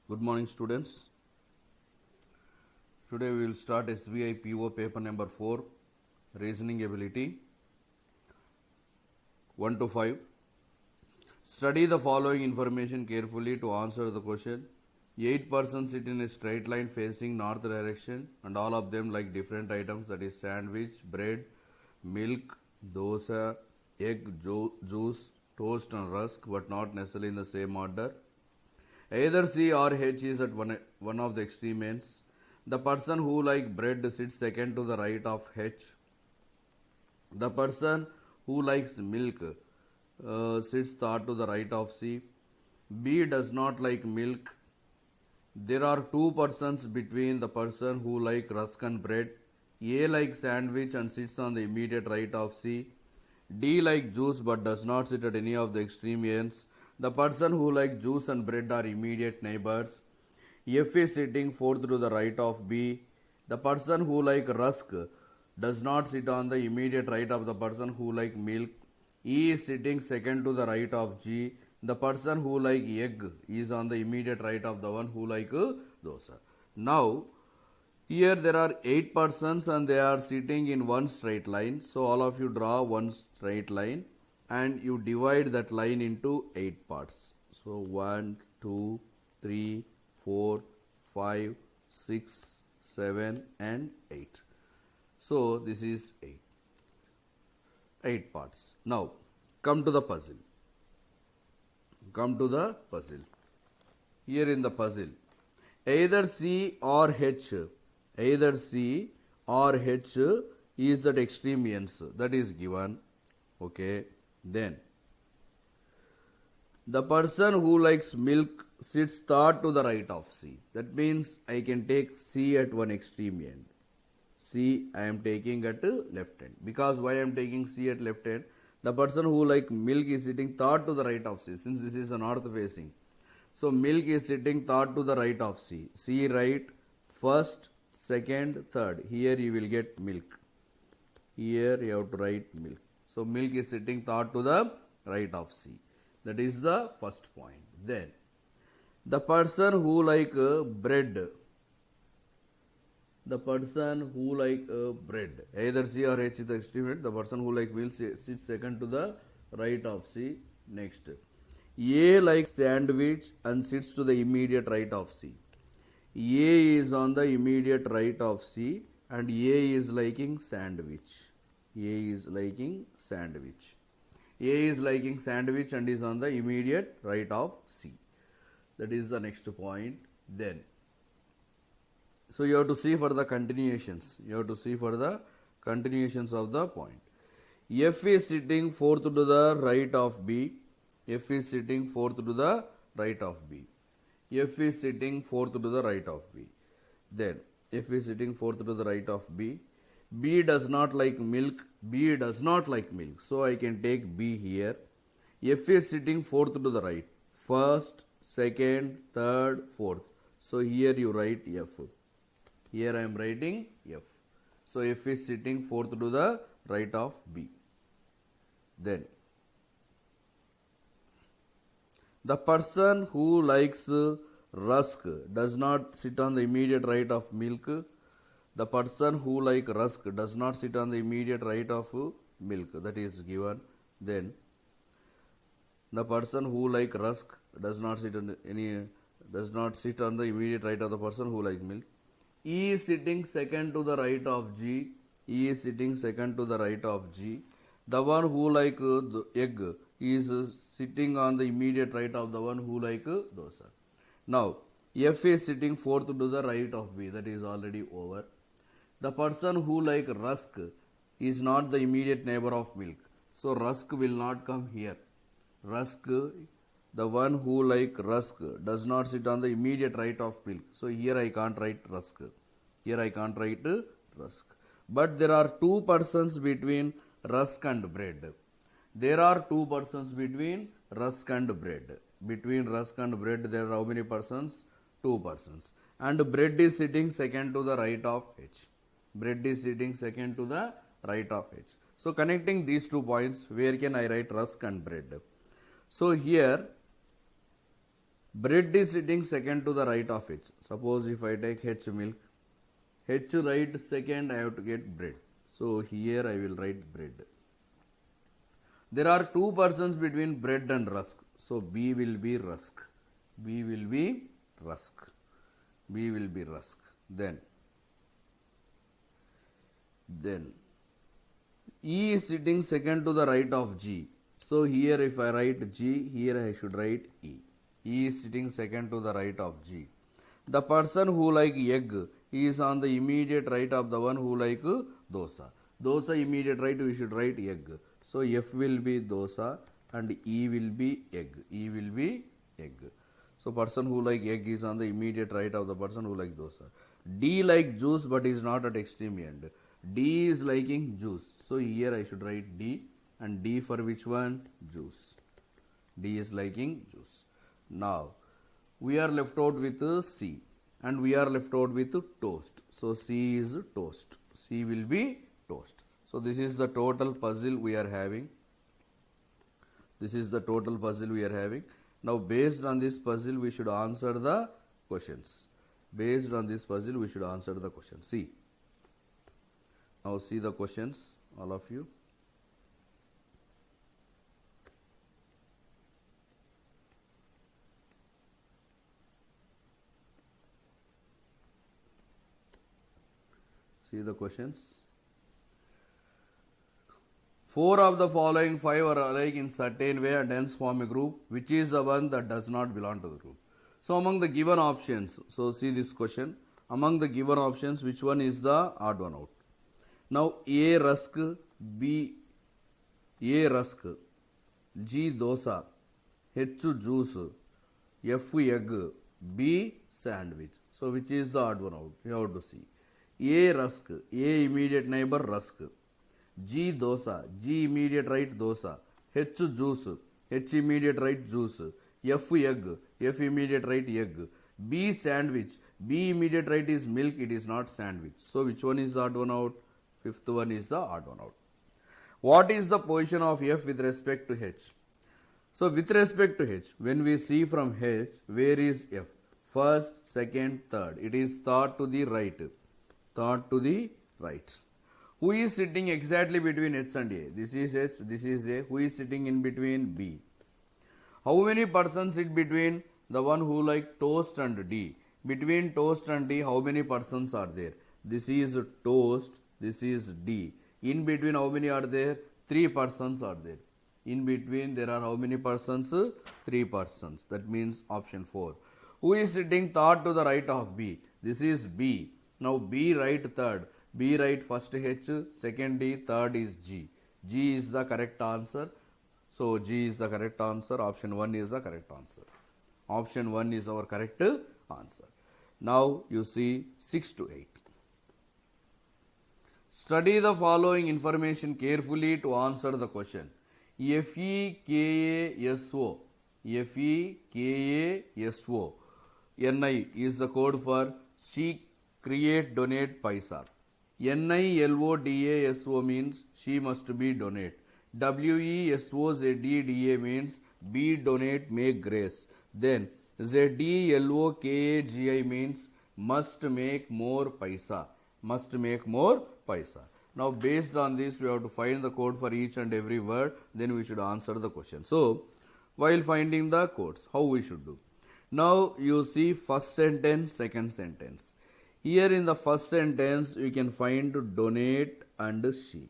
Good morning, students. Today we will start SBI PO paper number 4, reasoning ability 1 to 5. Study the following information carefully to answer the question. 8 persons sit in a straight line facing north direction and all of them like different items, that is sandwich, bread, milk, dosa, egg, juice, toast and rusk, but not necessarily in the same order. Either C or H is at one of the extreme ends. The person who like bread sits second to the right of H. The person who likes milk sits third to the right of C. B does not like milk. There are two persons between the person who like rusk and bread. A likes sandwich and sits on the immediate right of C. D like juice but does not sit at any of the extreme ends. The person who like juice and bread are immediate neighbors. F is sitting fourth to the right of B. The person who like rusk does not sit on the immediate right of the person who like milk. E is sitting second to the right of G. The person who like egg is on the immediate right of the one who like dosa. Now, here there are 8 persons and they are sitting in one straight line. So all of you draw one straight line and you divide that line into 8 parts. So 1, 2, 3, 4, 5, 6, 7 and 8. So this is 8. 8 parts. Now come to the puzzle. Come to the puzzle. Here in the puzzle, either C or H, either C or H is at extreme ends, that is given. Okay, then the person who likes milk sits third to the right of C. That means I can take C at one extreme end. C I am taking at left hand. Because why I am taking C at left hand? The person who like milk is sitting third to the right of C, since this is a north facing. So milk is sitting third to the right of C. C right, first, second, third. Here you will get milk. Here you have to write milk. So milk is sitting third to the right of C. That is the first point. Then the person who like bread, the person who like bread, either C or H is the extreme end. The person who like milk sits second to the right of C. Next, A likes sandwich and sits to the immediate right of C. A is on the immediate right of C and A is liking sandwich. A is liking sandwich. A is liking sandwich and is on the immediate right of C. That is the next point. Then, so you have to see for the continuations. You have to see for the continuations of the point. F is sitting fourth to the right of B. F is sitting fourth to the right of B. F is sitting fourth to the right of B. Then F is sitting fourth to the right of B. B does not like milk. B does not like milk. So I can take B here. F is sitting fourth to the right. First, second, third, fourth. So here you write F. Here I am writing F. So F is sitting fourth to the right of B. Then the person who likes rusk does not sit on the immediate right of milk. The person who like rusk does not sit on the immediate right of milk. That is given. Then the person who like rusk does not sit on the immediate right of the person who like milk. E is sitting second to the right of G. E is sitting second to the right of G. The one who like the egg is sitting on the immediate right of the one who like dosa. Now F is sitting fourth to the right of B. That is already over. The person who like rusk is not the immediate neighbor of milk. So rusk will not come here. Rusk, the one who like rusk does not sit on the immediate right of milk. So here I can't write rusk. Here I can't write rusk. But there are two persons between rusk and bread. There are two persons between rusk and bread. Between rusk and bread there are how many persons? Two persons. And bread is sitting second to the right of H. Bread is sitting second to the right of H. So connecting these 2 points, where can I write rusk and bread? So here Bread is sitting second to the right of H. Suppose if I take H milk, H right second, I have to get bread. So here I will write bread. There are two persons between bread and rusk. So B will be rusk. B will be rusk. B will be rusk. Then E is sitting second to the right of G. So here if I write G, here I should write E. E is sitting second to the right of G. The person who like egg is on the immediate right of the one who like dosa. Dosa immediate right, we should write egg. So F will be dosa and E will be egg. E will be egg. So person who like egg is on the immediate right of the person who like dosa. D like juice but is not at extreme end. D is liking juice. So here I should write D, and D for which one? Juice. D is liking juice. Now we are left out with C, and we are left out with toast. So C is toast. C will be toast. So this is the total puzzle we are having. This is the total puzzle we are having. Now based on this puzzle we should answer the questions. Based on this puzzle we should answer the question. See. Now see the questions, all of you. See the questions. 4 of the following 5 are alike in certain way and hence form a group. Which is the one that does not belong to the group? So among the given options, so see this question. Among the given options, which one is the odd one out? Now A rusk, B A rusk, G dosa, H juice, F egg, B sandwich. So which is the odd one out? You have to see. A rusk, A immediate neighbor rusk, G dosa, G immediate right dosa, H juice, H immediate right juice, F egg, F immediate right egg, B sandwich, B immediate right is milk, it is not sandwich. So which one is the odd one out? Fifth one is the odd one out. What is the position of F with respect to H? So with respect to H, when we see from H, where is F? First, second, third. It is third to the right. Third to the right. Who is sitting exactly between H and A? This is H, this is A. Who is sitting in between? B. How many persons sit between the one who like toast and D? Between toast and D, how many persons are there? This is toast, this is D. In between, how many are there? 3 persons are there. In between, there are how many persons? 3 persons. That means option 4. Who is sitting third to the right of B? This is B. Now B right third. B right first H, second D, third is G. G is the correct answer. So G is the correct answer. Option 1 is the correct answer. Option 1 is our correct answer. Now you see 6 to 8. Study the following information carefully to answer the question. FEKASO, FEKASO, NI is the code for She Create Donate Paisa. NILODASO means she must be donate. WESOZDDA means be donate make grace. Then ZDLOKAGI means must make more paisa. Must make more paisa. Now based on this we have to find the code for each and every word, then we should answer the question. So while finding the codes, how we should do? Now you see first sentence, second sentence. Here in the first sentence we can find donate and she.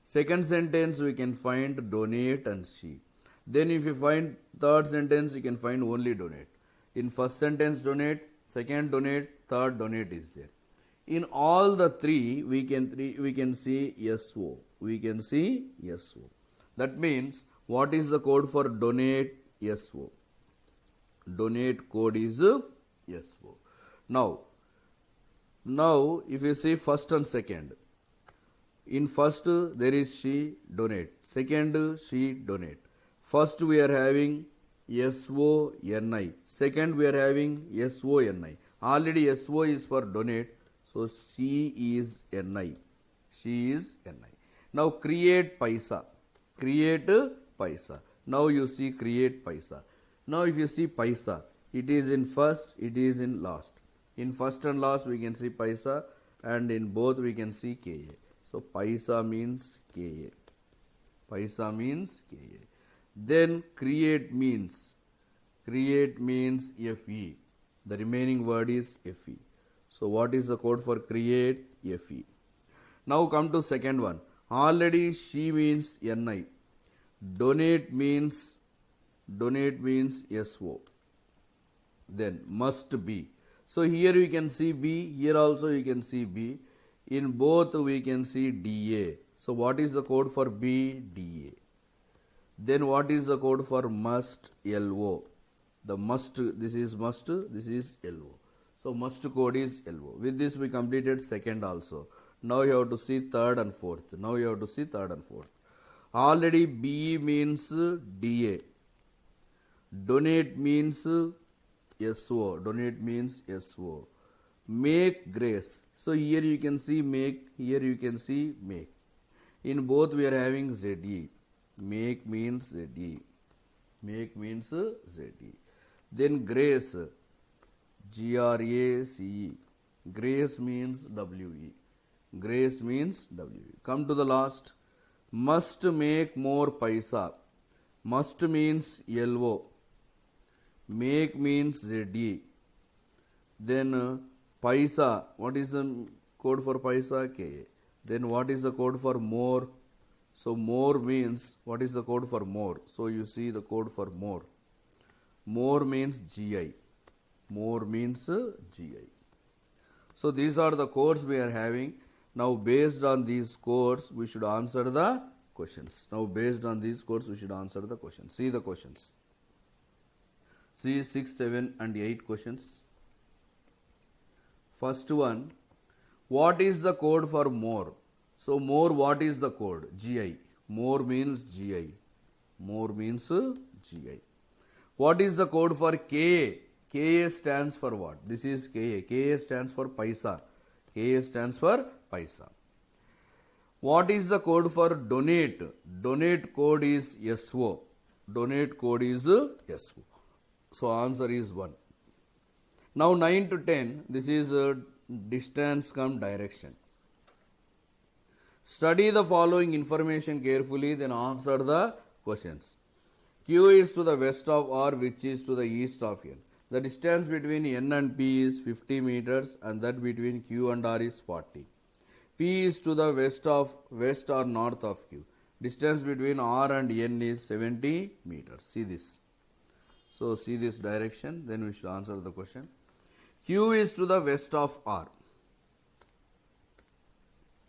Second sentence we can find donate and she. Then if you find third sentence you can find only donate. In first sentence donate, second donate, third donate is there. In all the three we can see SO. We can see SO. That means what is the code for donate? SO. Donate code is SO. Now if you see first and second. In first there is she donate. Second she donate. First we are having SONI. Second we are having SONI. Already SO is for donate. So she is NI. She is NI. Now create paisa. Create paisa. Now you see create paisa. Now if you see paisa, It is in first, it is in last. In first and last we can see paisa, and in both we can see Ka. So paisa means Ka. Paisa means Ka. Then create means Fe. The remaining word is Fe. So what is the code for create? Fe. Now come to second one. Already she means Ni. Donate means SO. Then must be. So here you can see B, here also you can see B. In both we can see DA. So what is the code for B? DA. Then what is the code for must? LO. The must, this is LO. So must code is LO. With this we completed second also. Now you have to see third and fourth. Already BE means DA. Donate means SO. Make grace. So here you can see make, here you can see make. In both we are having ZE. Make means ZE. Then grace. GRACE. Grace means WE. Come to the last. Must make more paisa. Must means LO. Make means ZE. Then paisa. What is the code for paisa? K. Then what is the code for more? So more means, what is the code for more? So you see the code for more. More means GI. So these are the codes we are having. Now based on these codes we should answer the questions. See the questions. See 6, 7 and 8 questions. First one, what is the code for more? So more, what is the code? GI. More means GI. What is the code for KA? KA stands for what? This is KA. KA stands for paisa. What is the code for donate? Donate code is SO. So answer is 1. Now 9 to 10, this is distance cum direction. Study the following information carefully, then answer the questions. Q is to the west of R, which is to the east of N. The distance between N and P is 50 meters, and that between Q and R is 40. P is to the west or north of Q. Distance between R and N is 70 meters. See this. So see this direction, then we should answer the question. Q is to the west of R.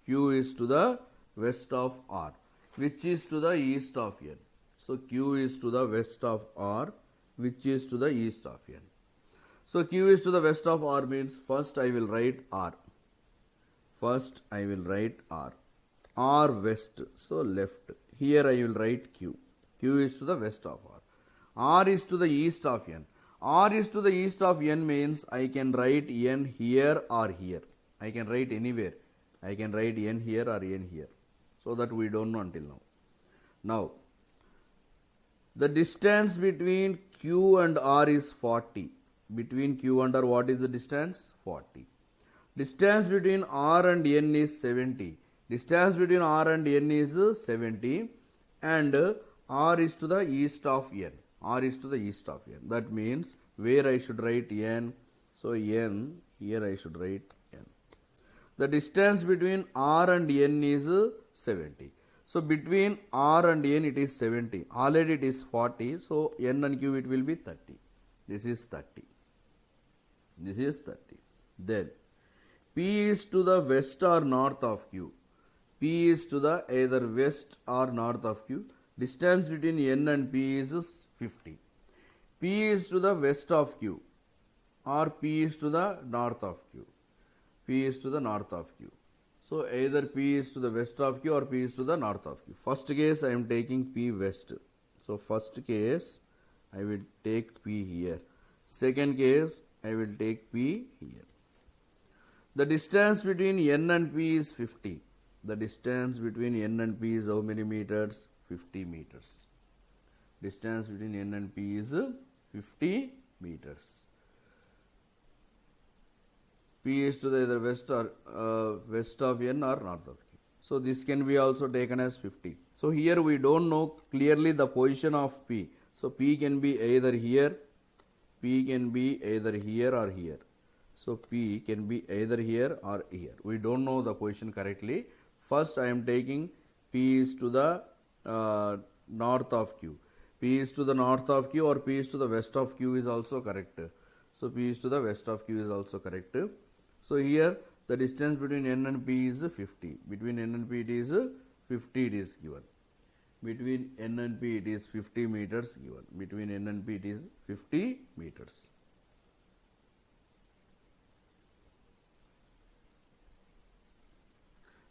Q is to the west of R, which is to the east of N. So Q is to the west of R, which is to the east of N. So Q is to the west of R means first I will write R. R west, so left. Here I will write Q. Q is to the west of R. R is to the east of N. R is to the east of N means I can write N here or here. I can write anywhere. I can write N here or N here. So that we don't know until now. Now, the distance between Q and R is 40. Between Q and R, what is the distance? 40. Distance between R and N is 70. Distance between R and N is 70, and R is to the east of N. That means where I should write N. So N, here I should write N. The distance between R and N is 70. So between R and N it is 70. Already it is 40. So N and Q it will be 30. This is 30. Then P is to the west or north of Q. P is to the either west or north of Q. Distance between N and P is 50. P is to the west of Q, or P is to the north of Q. So either P is to the west of Q or P is to the north of Q. First case I am taking P west. So first case I will take P here. Second case I will take P here. The distance between N and P is 50. The distance between N and P is how many meters? 50 meters. Distance between N and P is 50 meters. P is to the either west or west of N or north of Q. So this can be also taken as 50. So here we don't know clearly the position of P. So P can be either here, P can be either here or here. So P can be either here or here. We don't know the position correctly. First I am taking P is to the north of Q. P is to the north of Q or P is to the west of Q is also correct. So P is to the west of Q is also correct. So here the distance between N and P is 50. Between N and P it is 50 it is given. Between N and P it is 50 meters given. Between N and P it is 50 meters.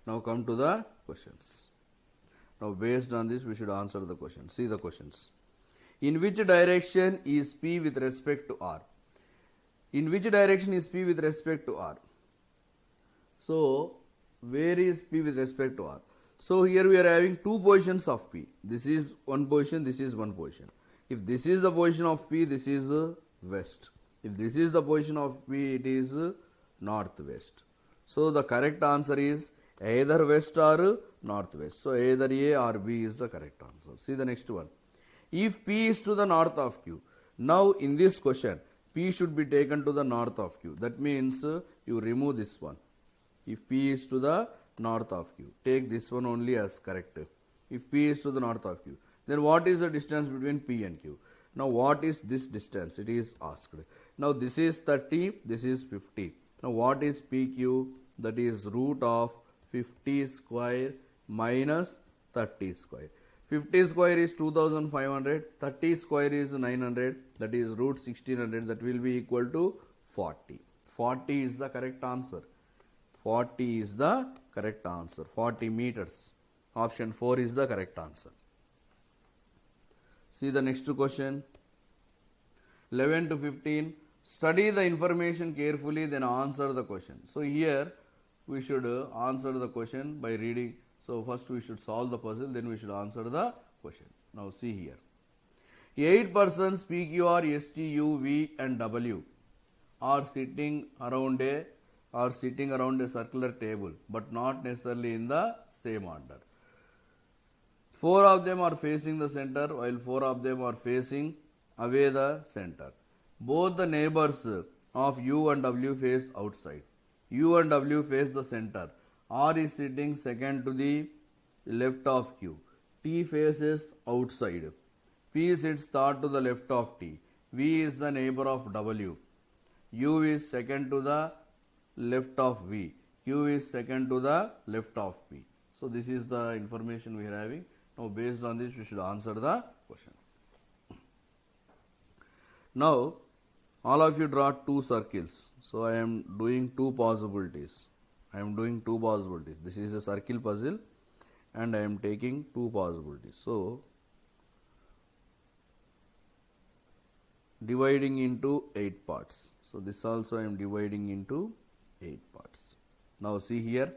Now come to the questions. Now based on this we should answer the question. See the questions. In which direction is P with respect to R? In which direction is P with respect to R? So where is P with respect to R? So here we are having two positions of P. This is one position, this is one position. If this is the position of P, this is west. If this is the position of P, it is northwest. So the correct answer is either west or northwest. So either A or B is the correct answer. See the next one. If P is to the north of Q, now in this question, P should be taken to the north of Q. That means you remove this one. If P is to the north of Q, take this one only as correct. If P is to the north of Q, then what is the distance between P and Q? Now what is this distance? It is asked. Now this is 30, this is 50. Now what is PQ? That is root of 50 square minus 30 square. 50 square is 2500, 30 square is 900, that is root 1600, that will be equal to 40. 40 is the correct answer. 40 is the correct answer. 40 meters. Option 4 is the correct answer. See the next question. 11 to 15. Study the information carefully, then answer the question. So here we should answer the question by reading. So first we should solve the puzzle, then we should answer the question. Now see here. 8 persons P, Q, R, S, T, U, V and W are sitting around a circular table, but not necessarily in the same order. 4 of them are facing the center, while 4 of them are facing away the center. Both the neighbors of U and W face outside. U and W face the center. R is sitting second to the left of Q. T faces outside. P sits third to the left of T. V is the neighbor of W. U is second to the left of V. Q is second to the left of P. So this is the information we are having. Now based on this we should answer the question. Now all of you draw two circles. So I am doing two possibilities. This is a circle puzzle and I am taking two possibilities. So dividing into 8 parts. So this also I am dividing into 8 parts. Now see here.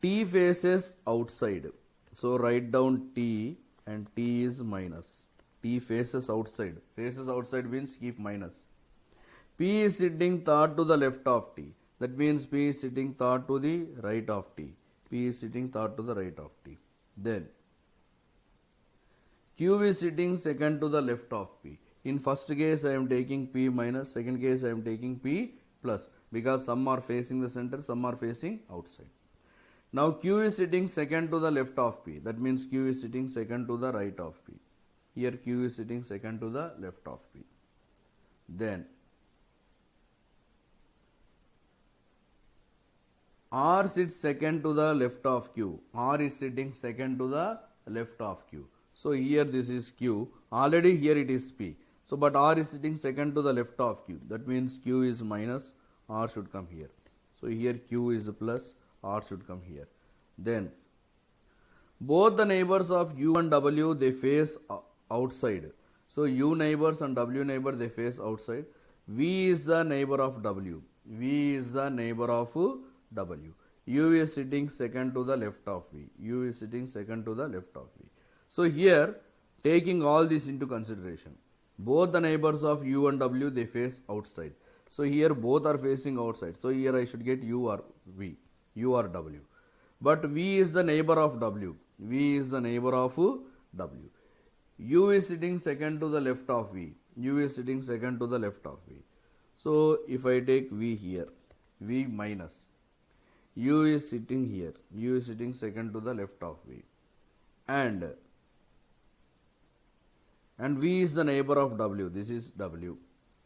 T faces outside. So write down T and T is minus. T faces outside. Faces outside means keep minus. P is sitting third to the left of T. That means P is sitting third to the right of T. P is sitting third to the right of T. Then Q is sitting second to the left of P. In first case I am taking P minus, second case I am taking P plus, because some are facing the center, some are facing outside. Now Q is sitting second to the left of P. That means Q is sitting second to the right of P. Here Q is sitting second to the left of P. Then R sits second to the left of Q. R is sitting second to the left of Q. So here this is Q. Already here it is P. So but R is sitting second to the left of Q. That means Q is minus, R should come here. So here Q is plus, R should come here. Then both the neighbors of U and W, they face outside. So U neighbors and W neighbor, they face outside. V is the neighbor of W. V is the neighbor of W. U is sitting second to the left of V. U is sitting second to the left of V. So here Taking all this into consideration, both the neighbors of u and w, they face outside. So here both are facing outside. So here I should get u or v, u or w. But v is the neighbor of w. V is the neighbor of w. U is sitting second to the left of v. U is sitting second to the left of v. So if I take v here, v minus, u is sitting here, u is sitting second to the left of v, and v is the neighbor of w. This is w.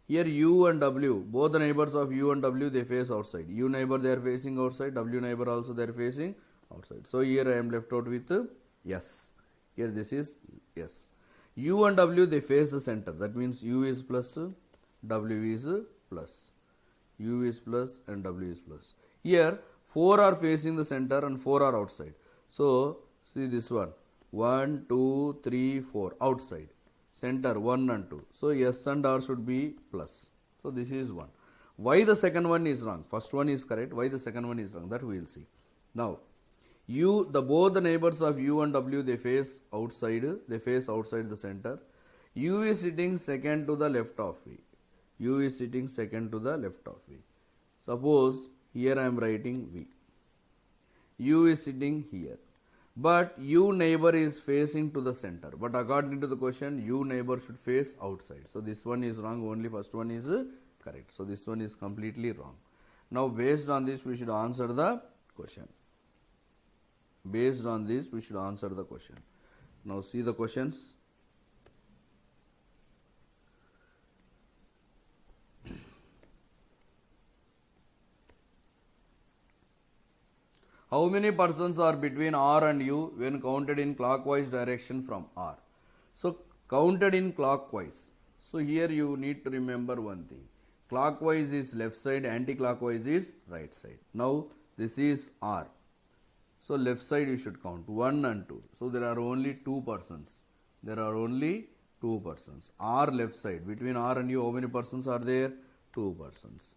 Here u and w, both the neighbors of u and w, they face outside. U neighbor they are facing outside, w neighbor also they are facing outside. So here I am left out with s. Here this is s. U and w, they face the center. That means u is plus, w is plus. U is plus and w is plus. Here 4 are facing the center and 4 are outside. So see this one, 1, 2, 3, 4 outside. Center 1 and 2. So s and r should be plus. So this is 1. Why the second one is wrong? First one is correct. Why the second one is wrong? That we will see. Now, both the neighbors of u and w, they face outside. They face outside the center. U is sitting second to the left of v. U is sitting second to the left of v. Suppose here I am writing v. U is sitting here. But u neighbor is facing to the center. But according to the question, u neighbor should face outside. So this one is wrong. Only first one is correct. So this one is completely wrong. Now based on this, we should answer the question. Based on this, we should answer the question. Now see the questions. How many persons are between R and U when counted in clockwise direction from R? So counted in clockwise. So here you need to remember one thing. Clockwise is left side, anti-clockwise is right side. Now this is R. So left side you should count 1 and 2. So there are only 2 persons. There are only 2 persons. R left side. Between R and U, how many persons are there? 2 persons.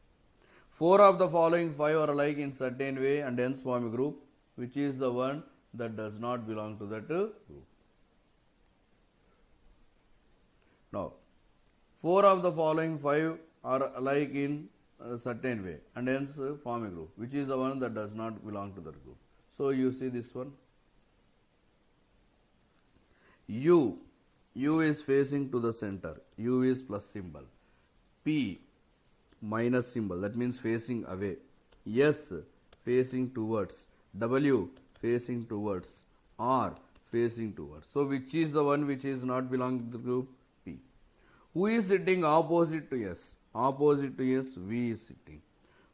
4 of the following 5 are alike in certain way and hence form a group. Which is the one that does not belong to that group? Now, 4 of the following 5 are alike in a certain way and hence form a group. Which is the one that does not belong to that group? So you see this one. U is facing to the center. U is plus symbol. P minus symbol, that means facing away. S facing towards. W facing towards. R facing towards. So which is the one which is not belonging to the group? P. Who is sitting opposite to S? Opposite to S, V is sitting.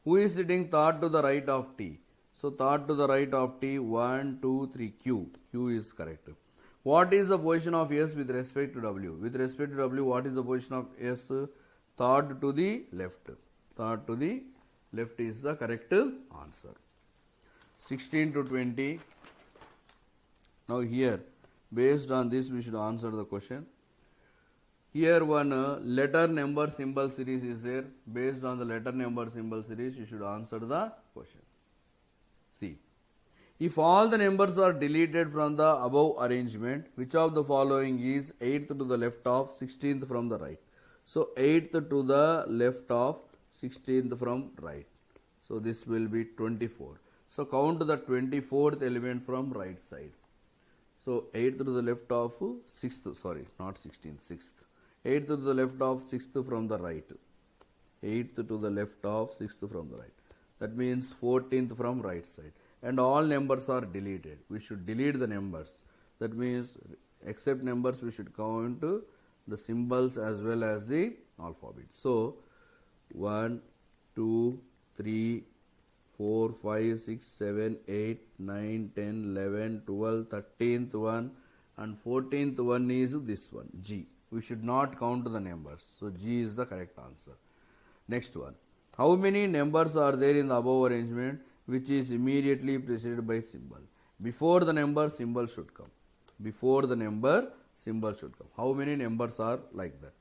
Who is sitting third to the right of T? So third to the right of T, 1, 2, 3, Q. Q is correct. What is the position of S with respect to W? With respect to W, what is the position of S? Third to the left. Third to the left is the correct answer. 16 to 20. Now here, based on this, we should answer the question. Here one letter number symbol series is there. Based on the letter number symbol series, you should answer the question. See, if all the numbers are deleted from the above arrangement, which of the following is 8th to the left of 16th from the right? So 8th to the left of 16th from right. So this will be 24. So count the 24th element from right side. So 8th to the left of 6th, sorry, not 16th, 6th. 8th to the left of 6th from the right. 8th to the left of 6th from the right. That means 14th from right side. And all numbers are deleted. We should delete the numbers. That means except numbers we should count the symbols as well as the alphabet. So 1, 2, 3, 4, 5, 6, 7, 8, 9, 10, 11, 12, 13th one and 14th one is this one, G. We should not count the numbers. So G is the correct answer. Next one. How many numbers are there in the above arrangement which is immediately preceded by symbol? Before the number, symbol should come. Before the number, symbol should come. How many numbers are like that?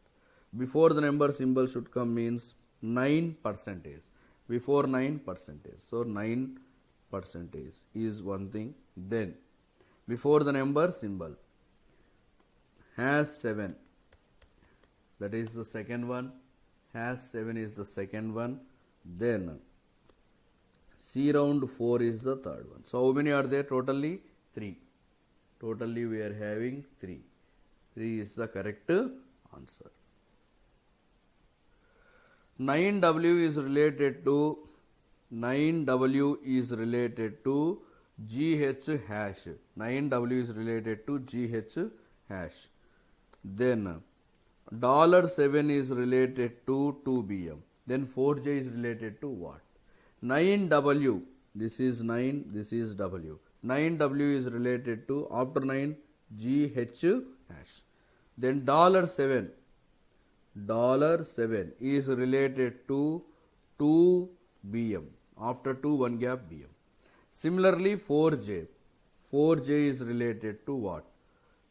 Before the number, symbol should come means 9%. Before 9%. So 9% is one thing. Then before the number, symbol. has 7. That is the second one. Has 7 is the second one. Then C round 4 is the third one. So how many are there totally? 3. Totally we are having 3. 3 is the correct answer. 9W is related to GH hash. 9W is related to GH hash. Then $7 is related to 2BM. Then 4J is related to what? 9W, this is 9, this is W. 9W is related to, after 9, GH hash. Then $7 is related to 2BM. After 2, 1 gap BM. Similarly, 4J is related to what?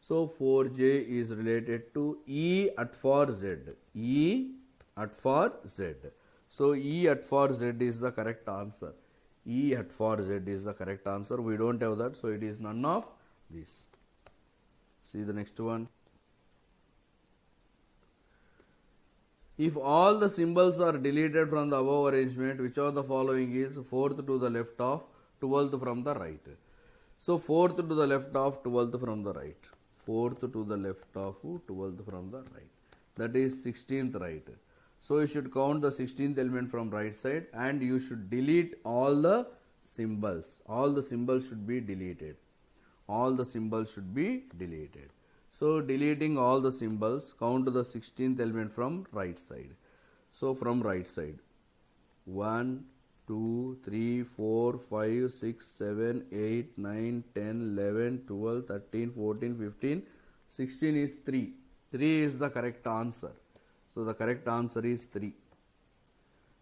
So 4J is related to E at for Z. E at for Z. So E at for Z is the correct answer. E at for Z is the correct answer. We don't have that, so it is none of these. See the next one. If all the symbols are deleted from the above arrangement, which of the following is 4th to the left of 12th from the right? So 4th to the left of 12th from the right. 4th to the left of 12th from the right. That is 16th right. So you should count the 16th element from right side and you should delete all the symbols. All the symbols should be deleted. All the symbols should be deleted. So deleting all the symbols, count the 16th element from right side. So from right side, 1, 2, 3, 4, 5, 6, 7, 8, 9, 10, 11, 12, 13, 14, 15, 16 is 3. 3 is the correct answer. So the correct answer is 3.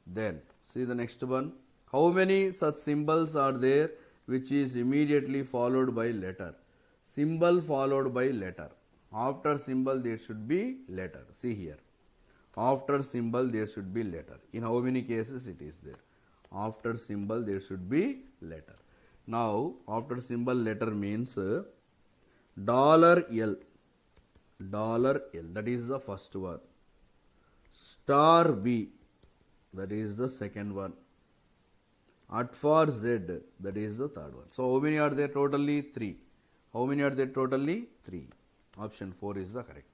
Then see the next one. How many such symbols are there which is immediately followed by letter? Symbol followed by letter. After symbol there should be letter. See here. After symbol there should be letter. In how many cases it is there? After symbol there should be letter. Now after symbol letter means $L. $L, that is the first one. Star B, that is the second one. At for Z, that is the third one. So how many are there totally? 3. How many are there totally? 3. Option 4 is the correct.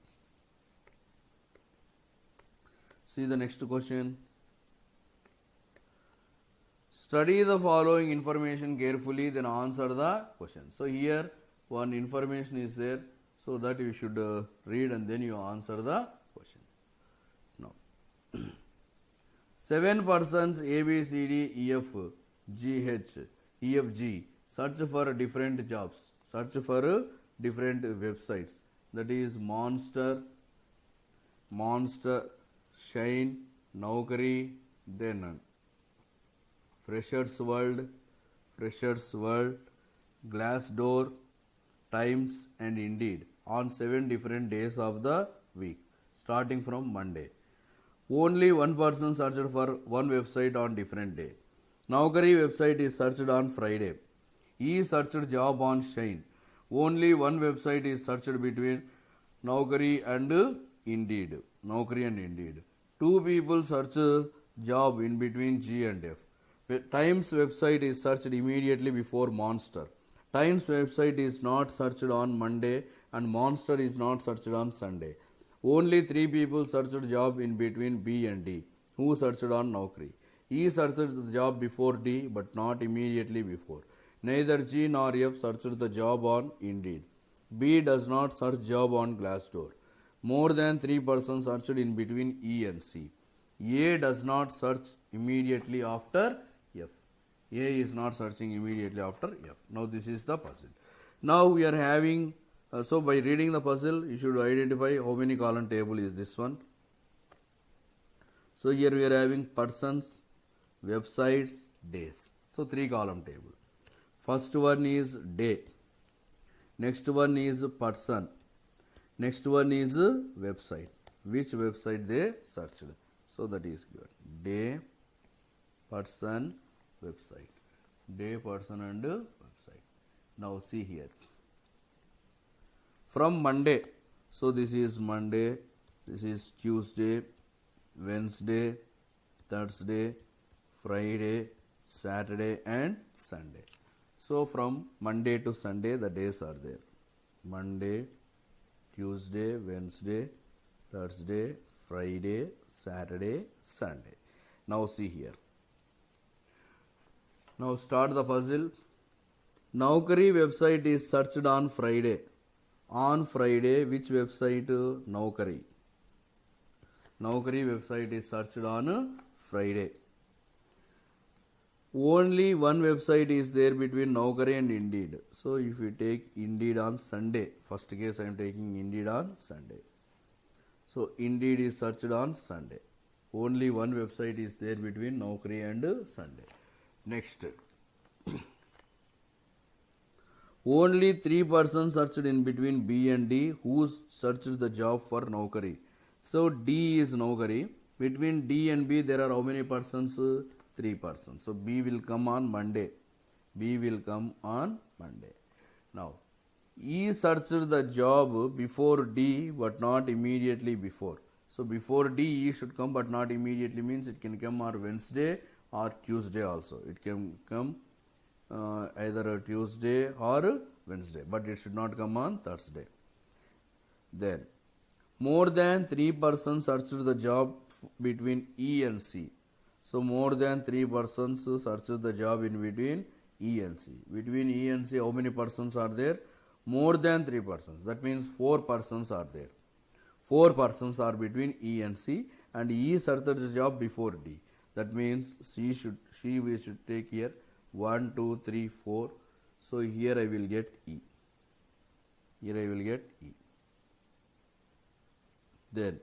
See the next question. Study the following information carefully, then answer the question. So here one information is there, so that you should read and then you answer the question. Now 7 persons A, B, C, D, E, F, G, H, E, F, G search for different jobs, search for different websites. That is Monster, Shine, Naukri, then Freshers World, Glassdoor, Times and Indeed on 7 different days of the week, starting from Monday. Only one person searched for one website on different day. Naukri website is searched on Friday. E searched job on Shine. Only one website is searched between Naukri and Indeed. 2 people search job in between G and F. Times website is searched immediately before Monster. Times website is not searched on Monday and Monster is not searched on Sunday. Only 3 people searched job in between B and D, who searched on Naukri. E searched the job before D but not immediately before. Neither G nor F searched the job on Indeed. B does not search job on Glassdoor. More than 3 persons searched in between E and C. A does not search immediately after F. A is not searching immediately after F. Now this is the puzzle. Now we are having, so by reading the puzzle, you should identify how many column table is this one. So here we are having persons, websites, days. So 3 column table. First one is day. Next one is person. Next one is website. Which website they searched. So that is given. Day, person, website. Day, person and website. Now see here. From Monday. So this is Monday, this is Tuesday, Wednesday, Thursday, Friday, Saturday and Sunday. So from Monday to Sunday the days are there. Monday, Tuesday, Wednesday, Thursday, Friday, Saturday, Sunday. Now see here. Now start the puzzle. Naukri website is searched on Friday. On Friday, which website? Naukri. Naukri website is searched on Friday. Only one website is there between Naukri and Indeed. So if you take Indeed on Sunday, first case I am taking Indeed on Sunday. So Indeed is searched on Sunday. Only one website is there between Naukri and Sunday. Next. Only 3 persons searched in between B and D who searched the job for Naukri. So D is Naukri. Between D and B there are how many persons? 3 persons. So B will come on Monday. B will come on Monday. Now, E searched the job before D but not immediately before. So before D, E should come but not immediately means it can come on Wednesday or Tuesday also. It can come either a Tuesday or Wednesday, but it should not come on Thursday. Then, more than 3 persons searched the job between E and C. So more than 3 persons searches the job in between E and C. Between E and C, how many persons are there? More than 3 persons. That means 4 persons are there. 4 persons are between E and C, and E searched the job before D. That means we should take here 1, 2, 3, 4. So here I will get E. Here I will get E. Then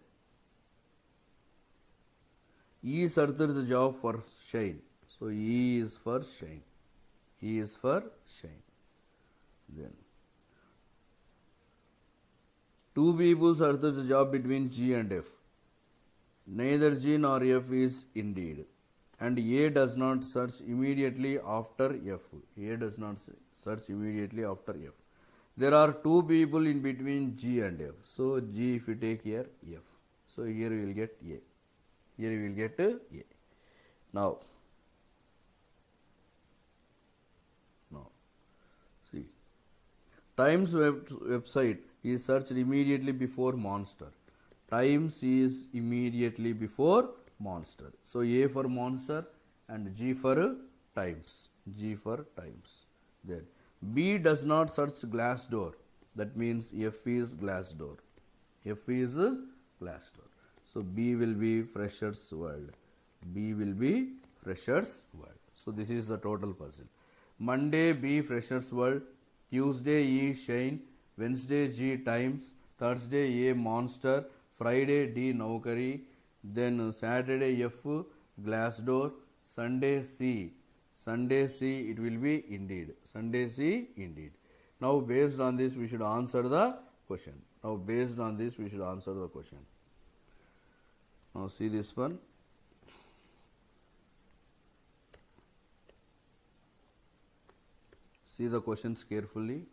E searched the job for Shine. So E is for Shine. E is for Shine. Then 2 people searched the job between G and F. Neither G nor F is Indeed. And A does not search immediately after F. A does not search immediately after F. There are 2 people in between G and F. So G, if you take here F. So here you will get A. Here you will get A. Now see. Times website is searched immediately before Monster. Times is immediately before Monster. So A for Monster and G for Times. G for Times. Then B does not search Glassdoor. That means F is Glassdoor. F is Glassdoor. So B will be Freshers World. B will be Freshers World. So this is the total puzzle. Monday B Freshers World. Tuesday E Shine. Wednesday G Times. Thursday A Monster. Friday D Naukri. Then Saturday F Glassdoor. Sunday C. Sunday C it will be Indeed. Sunday C Indeed. Now based on this we should answer the question. Now based on this we should answer the question. Now see this one. See the questions carefully.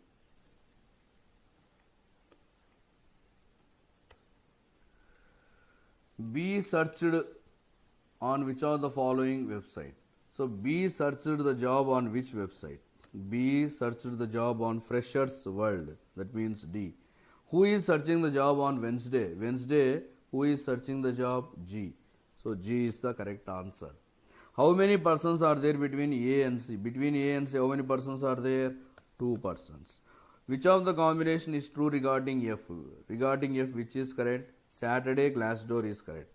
B searched on which of the following website? So B searched the job on which website? B searched the job on Freshers World. That means D. Who is searching the job on Wednesday? Wednesday, who is searching the job? G. So G is the correct answer. How many persons are there between A and C? Between A and C, how many persons are there? 2 persons. Which of the combination is true regarding F? Regarding F, which is correct? Saturday, Glassdoor is correct.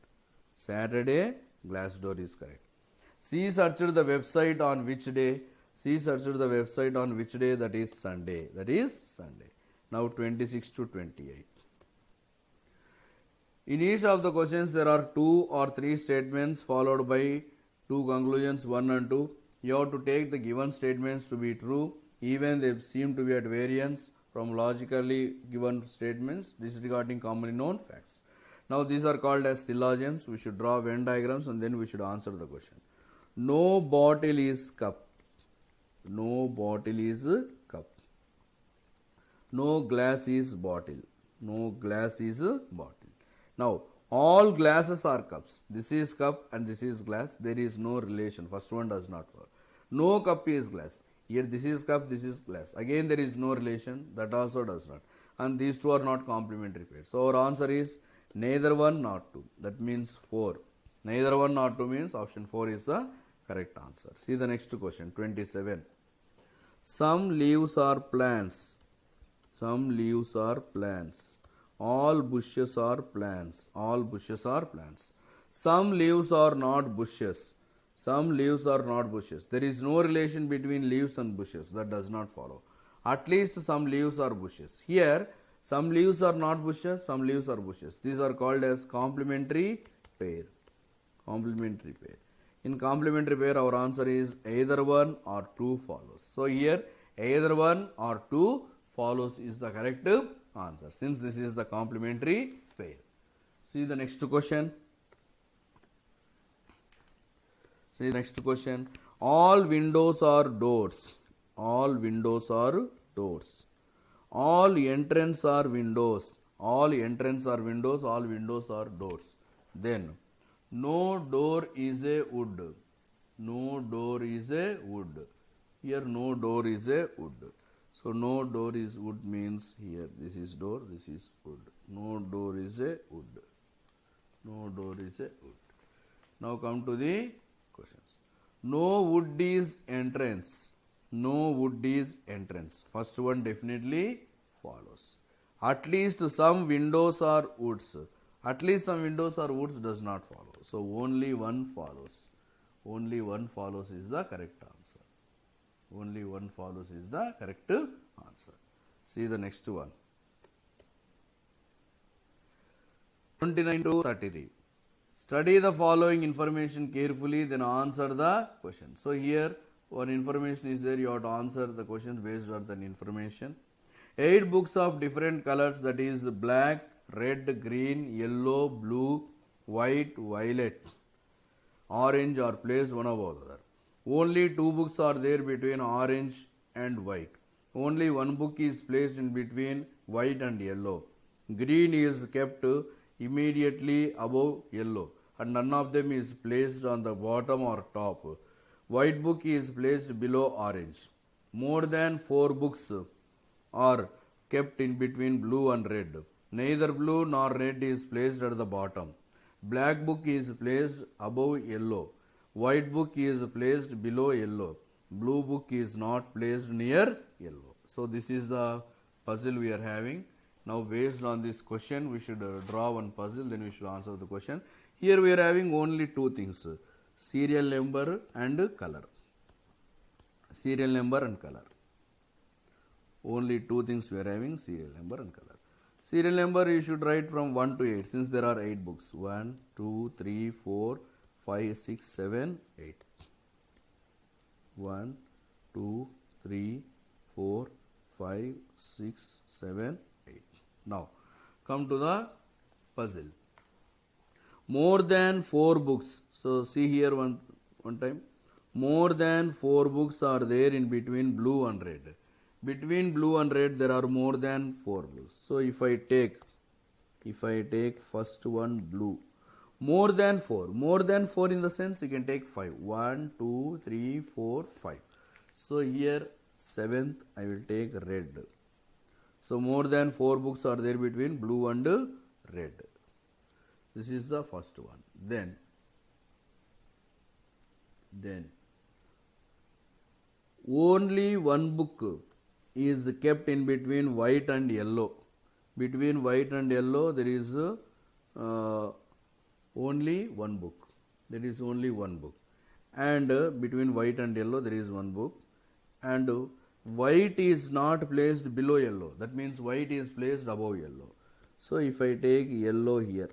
Saturday, Glassdoor is correct. C searched the website on which day? C searched the website on which day? That is Sunday. That is Sunday. Now 26 to 28. In each of the questions there are 2 or 3 statements followed by 2 conclusions 1 and 2. You have to take the given statements to be true even they seem to be at variance from logically given statements disregarding commonly known facts. Now these are called as syllogisms. We should draw Venn diagrams and then we should answer the question. No bottle is cup. No bottle is cup. No glass is bottle. No glass is bottle. Now, all glasses are cups. This is cup and this is glass. There is no relation. First one does not work. No cup is glass. Here this is cup, this is glass. Again there is no relation. That also does not. And these two are not complementary pairs. So our answer is neither one nor two. That means 4. Neither one nor two means option 4 is the correct answer. See the next question, 27. Some leaves are plants. Some leaves are plants. All bushes are plants. All bushes are plants. Some leaves are not bushes. Some leaves are not bushes. There is no relation between leaves and bushes. That does not follow. At least some leaves are bushes. Here, some leaves are not bushes, some leaves are bushes. These are called as complementary pair. Complementary pair. In complementary pair, our answer is either 1 or 2 follows. So here, either 1 or 2 follows is the correct answer, since this is the complementary pair. See the next question. See the next question. All windows are doors. All windows are doors. All entrance are windows. All entrance are windows. All windows are doors. Then, no door is a wood. No door is a wood. Here, no door is a wood. So, no door is wood means here this is door, this is wood. No door is a wood. No door is a wood. Now, come to the questions. No wood is entrance. No wood is entrance. First one definitely follows. At least some windows are woods. At least some windows are woods does not follow. So only one follows. Only one follows is the correct answer. Only one follows is the correct answer. See the next one. 29 to 33. Study the following information carefully, then answer the question. So here one information is there, you have to answer the questions based on the information. 8 books of different colors, that is black, red, green, yellow, blue, white, violet, orange are placed one above the other. Only 2 books are there between orange and white. Only 1 book is placed in between white and yellow. Green is kept immediately above yellow and none of them is placed on the bottom or top. White book is placed below orange. More than 4 books are kept in between blue and red. Neither blue nor red is placed at the bottom. Black book is placed above yellow. White book is placed below yellow. Blue book is not placed near yellow. So this is the puzzle we are having. Now based on this question, we should draw one puzzle, then we should answer the question. Here we are having only 2 things, serial number and color. Serial number and color. Only 2 things we are having, serial number and color. Serial number you should write from 1 to 8 since there are 8 books. 1, 2, 3, 4, 5, 6, 7, 8. 1, 2, 3, 4, 5, 6, 7, 8. Now, come to the puzzle. More than 4 books. So, see here one time. More than 4 books are there in between blue and red. Between blue and red, there are more than 4 blues. So, if I take first one blue, more than 4 in the sense you can take 5. 1, 2, 3, 4, 5. So, here 7th I will take red. So, more than 4 books are there between blue and red. This is the first one. Then only 1 book is kept in between white and yellow. Between white and yellow there is only 1 book. There is only 1 book. And between white and yellow there is 1 book. And white is not placed below yellow. That means white is placed above yellow. So if I take yellow here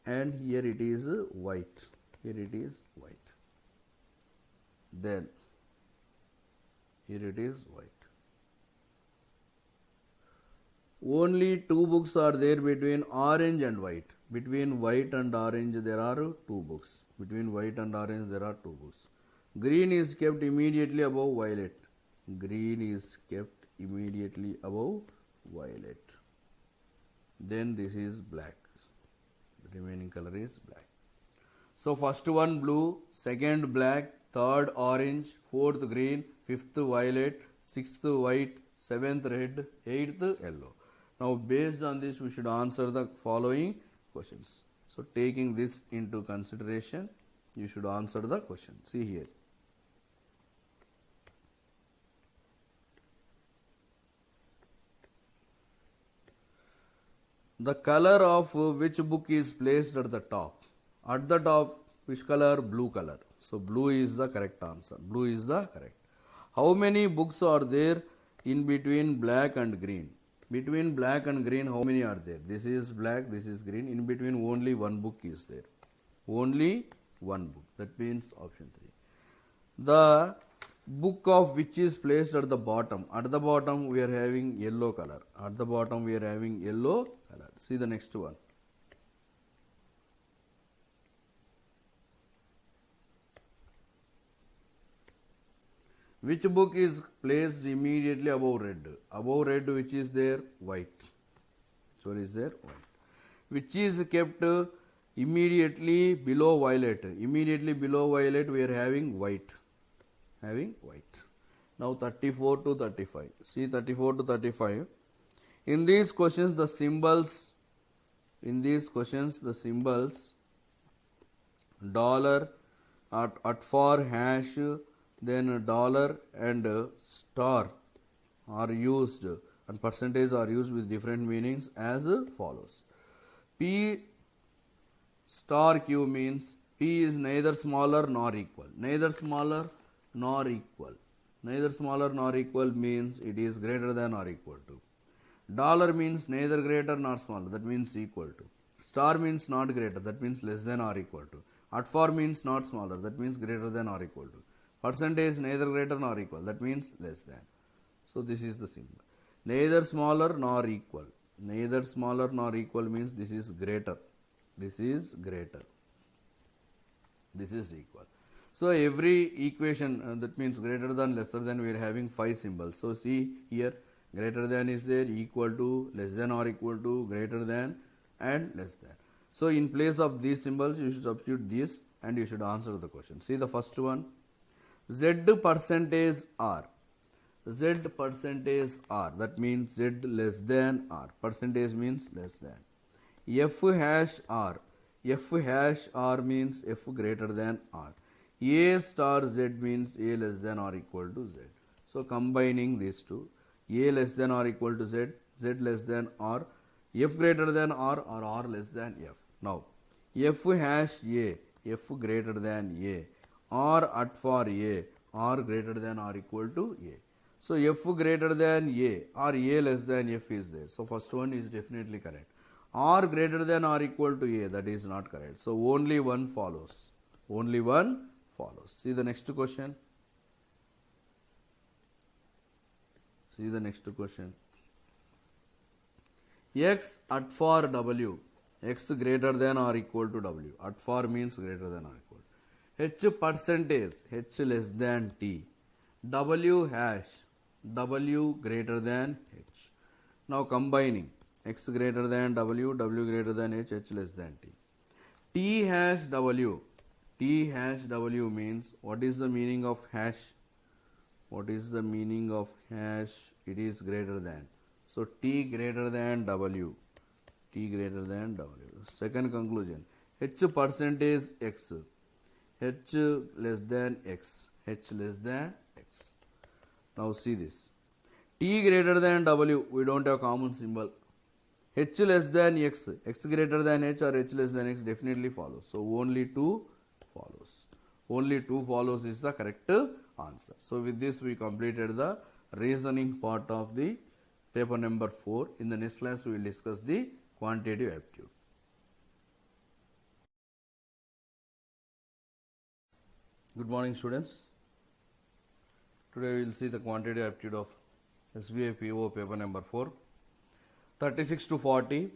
and here it is white. Here it is white. Then here it is white. Only 2 books are there between orange and white. Between white and orange there are 2 books. Between white and orange there are 2 books. Green is kept immediately above violet. Green is kept immediately above violet. then this is black. The remaining color is black. So first one blue, second black, third orange, fourth green, fifth violet, sixth white, seventh red, eighth yellow. Now based on this we should answer the following questions. So taking this into consideration, you should answer the question. See here. The color of which book is placed at the top? At the top, which color? Blue color. So blue is the correct answer. Blue is the correct. How many books are there in between black and green? Between black and green, how many are there? This is black, this is green. In between, only one book is there. Only one book. That means option 3. The book of which is placed at the bottom. At the bottom, we are having yellow color. At the bottom, we are having yellow color. See the next one. Which book is placed immediately above red? Above red, which is there? White. So is there? White. Which is kept immediately below violet? Immediately below violet, we are having white. Having white. Now 34 to 35. See 34 to 35. In these questions, the symbols. In these questions, the symbols dollar, at for, hash, then dollar and star are used, and percentage are used with different meanings as follows. P star Q means P is neither smaller nor equal. Neither smaller nor equal. Neither smaller nor equal means it is greater than or equal to. Dollar means neither greater nor smaller, that means equal to. Star means not greater, that means less than or equal to. At for means not smaller, that means greater than or equal to. Percentage neither greater nor equal, that means less than. So this is the symbol. Neither smaller nor equal. Neither smaller nor equal means this is greater. This is greater. This is equal. So every equation that means greater than, lesser than, we are having 5 symbols. So see here, greater than is there, equal to, less than or equal to, greater than and less than. So in place of these symbols, you should substitute this and you should answer the question. See the first one. Z percentage R. Z percentage R. That means Z less than R. Percentage means less than. F hash R. F hash R means F greater than R. A star Z means A less than or equal to Z. So combining these two, A less than or equal to Z, Z less than R, F greater than R or R less than F. Now, F hash A, F greater than A, R at for A, R greater than or equal to A. So F greater than A or A less than F is there. So first one is definitely correct. R greater than or equal to A, that is not correct. So only one follows. Only one follows. See the next question. See the next question. X at for W. X greater than or equal to W. At for means greater than or equal. H percentage. H less than T. W hash. W greater than H. Now combining. X greater than W. W greater than H. H less than T. T hash W. T hash W means, what is the meaning of hash? What is the meaning of hash? It is greater than. So T greater than W. T greater than W. Second conclusion. H percentage X. H less than X. H less than X. Now see this. T greater than W. We don't have common symbol. H less than X. X greater than H or H less than X definitely follows. So only 2 follows. Only 2 follows is the correct answer. So with this we completed the reasoning part of the paper number 4. In the next class we will discuss the quantitative aptitude. Good morning students. Today we will see the quantitative aptitude of SBI PO paper number 4. 36 to 40.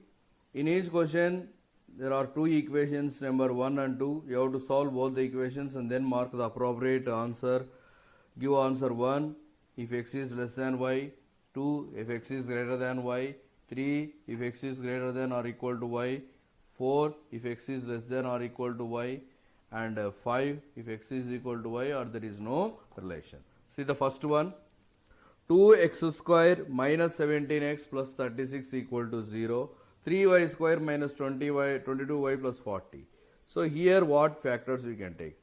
In each question there are 2 equations, number 1 and 2. You have to solve both the equations and then mark the appropriate answer. Give answer 1 if x is less than y, 2 if x is greater than y, 3 if x is greater than or equal to y, 4 if x is less than or equal to y, and 5 if x is equal to y or there is no relation. See the first one, 2x square minus 17x plus 36 equal to 0, 3y square minus 22y plus 40. So here what factors you can take?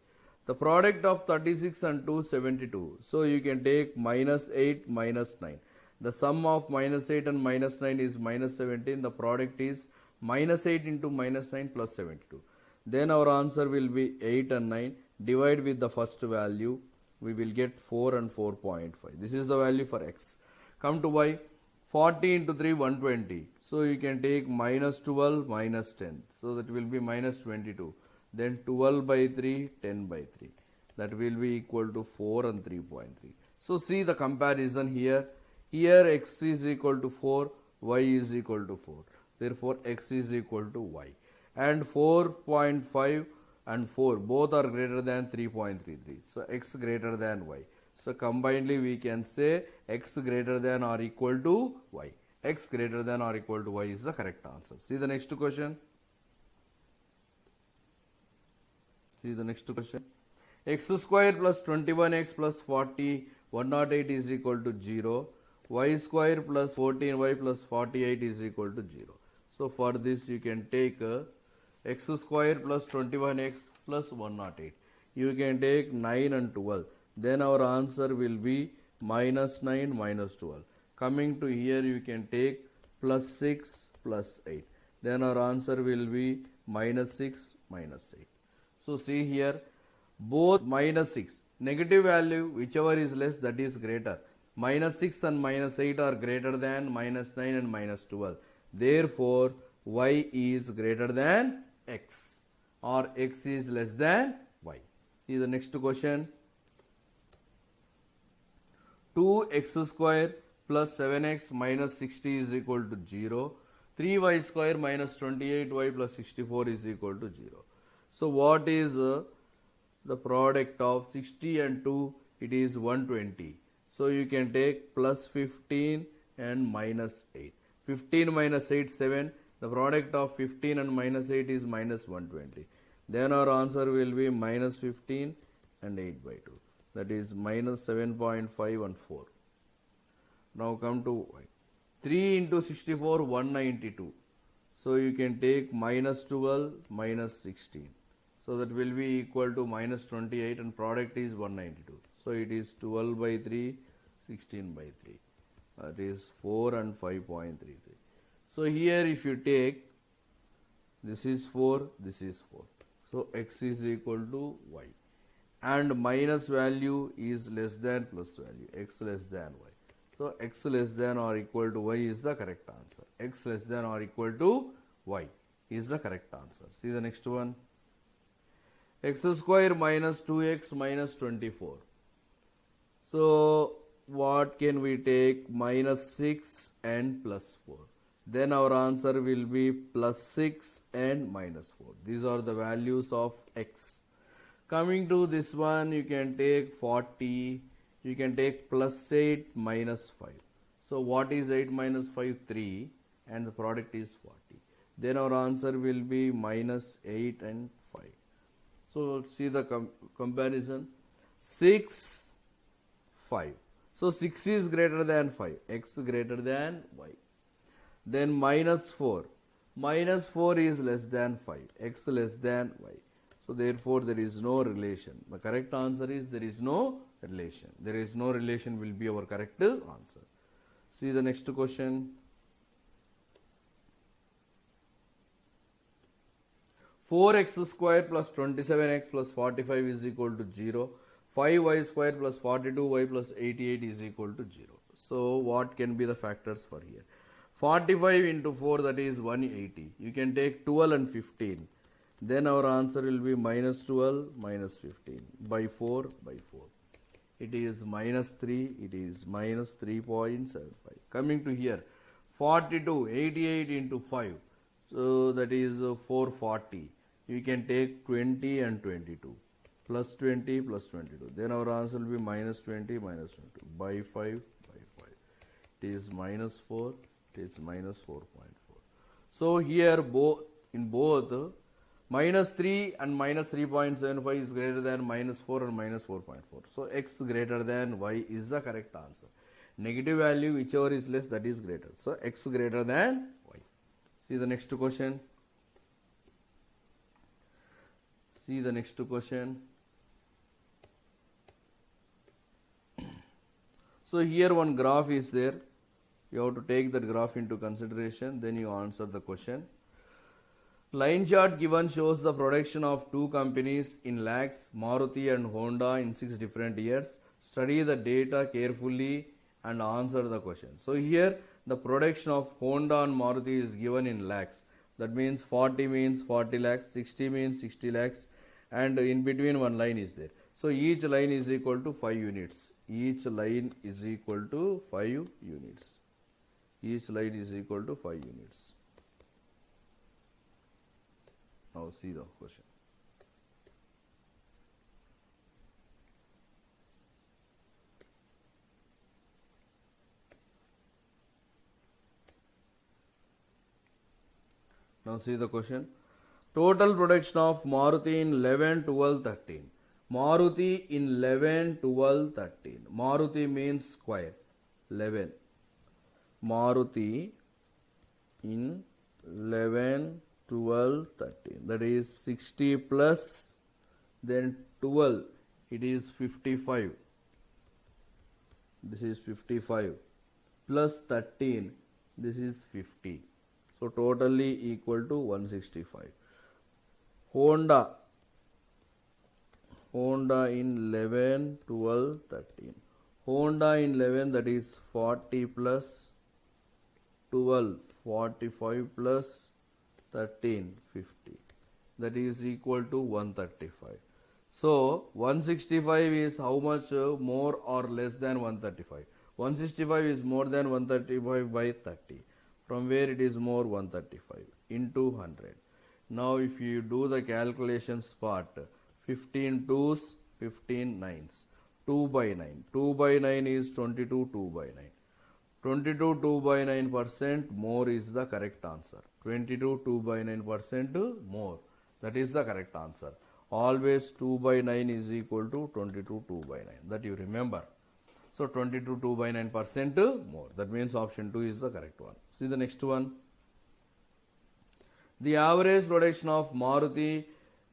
The product of 36 and 2 72. So you can take minus 8 minus 9. The sum of minus 8 and minus 9 is minus 17. The product is minus 8 into minus 9 plus 72. Then our answer will be 8 and 9. Divide with the first value. We will get 4 and 4.5. This is the value for x. Come to y. 40 into 3 120. So you can take minus 12 minus 10. So that will be minus 22. Then 12 by 3, 10 by 3. That will be equal to 4 and 3.3. So see the comparison here. Here x is equal to 4, y is equal to 4. Therefore x is equal to y. And 4.5 and 4 both are greater than 3.33. So x greater than y. So combinedly we can say x greater than or equal to y. X greater than or equal to y is the correct answer. See the next question. See the next question. X square plus 21x plus 40 108 is equal to 0. Y square plus 14y plus 48 is equal to 0. So for this you can take x square plus 21x plus 108. You can take 9 and 12. Then our answer will be minus 9 minus 12. Coming to here you can take plus 6 plus 8. Then our answer will be minus 6 minus 8. So see here, both minus 6, negative value whichever is less that is greater. Minus 6 and minus 8 are greater than minus 9 and minus 12. Therefore, y is greater than x or x is less than y. See the next question. 2x square plus 7x minus 60 is equal to 0. 3y square minus 28y plus 64 is equal to 0. So what is the product of 60 and 2? It is 120. So you can take plus 15 and minus 8. 15 minus 8, 7. The product of 15 and minus 8 is minus 120. Then our answer will be minus 15 and 8 by 2. That is minus 7.5 and 4. Now come to y. 3 into 64, 192. So you can take minus 12 minus 16. So that will be equal to minus 28 and product is 192. So it is 12 by 3, 16 by 3. That is 4 and 5.33. So here if you take, this is 4, this is 4. So x is equal to y. And minus value is less than plus value, x less than y. So x less than or equal to y is the correct answer. X less than or equal to y is the correct answer. See the next one. X square minus 2x minus 24. So what can we take? Minus 6 and plus 4. Then our answer will be plus 6 and minus 4. These are the values of x. Coming to this one, you can take 40. You can take plus 8 minus 5. So what is 8 minus 5? 3. And the product is 40. Then our answer will be minus 8 and 5. So see the comparison. 6, 5. So 6 is greater than 5. X greater than y. Then minus 4. Minus 4 is less than 5. X less than y. So therefore there is no relation. The correct answer is there is no relation. There is no relation will be our correct answer. See the next question. 4x square plus 27x plus 45 is equal to 0. 5y square plus 42y plus 88 is equal to 0. So what can be the factors for here? 45 into 4, that is 180. You can take 12 and 15. Then our answer will be minus 12 minus 15 by 4 by 4. It is minus 3. It is minus 3.75. Coming to here, 42, 88 into 5. So that is 440. You can take 20 and 22. Plus 20 plus 22. Then our answer will be minus 20 minus 22 by 5 by 5. It is minus 4. It is minus 4.4. So here in both minus 3 and minus 3.75 is greater than minus 4 and minus 4.4. So x greater than y is the correct answer. Negative value whichever is less, that is greater. So x greater than y. See the next question. See the next question. So here one graph is there. You have to take that graph into consideration, then you answer the question. Line chart given shows the production of two companies in lakhs, Maruti and Honda, in 6 different years. Study the data carefully and answer the question. So here the production of Honda and Maruti is given in lakhs. That means 40 means 40 lakhs, 60 means 60 lakhs, and in between one line is there. So each line is equal to 5 units. Each line is equal to 5 units. Each line is equal to 5 units. Now see the question. Now see the question. Total production of Maruti in 11, 12, 13. Maruti in 11, 12, 13. Maruti means square. 11. Maruti in 11, 12, 13. That is 60 plus, then 12. It is 55. This is 55. Plus 13. This is 50. So totally equal to 165. Honda in 11, 12, 13. Honda in 11, that is 40 plus 12, 45 plus 13, 50. That is equal to 135. So 165 is how much more or less than 135? 165 is more than 135 by 30. From where it is more? 135 into 100. Now if you do the calculations part, 15 2s, 15 9s, 2 by 9. 2 by 9 is 22, 2 by 9. 22 2 by 9% more is the correct answer. 22 2 by 9% more. That is the correct answer. Always 2 by 9 is equal to 22 2 by 9. That you remember. So 22 2 by 9% more. That means option 2 is the correct one. See the next one. The average production of Maruti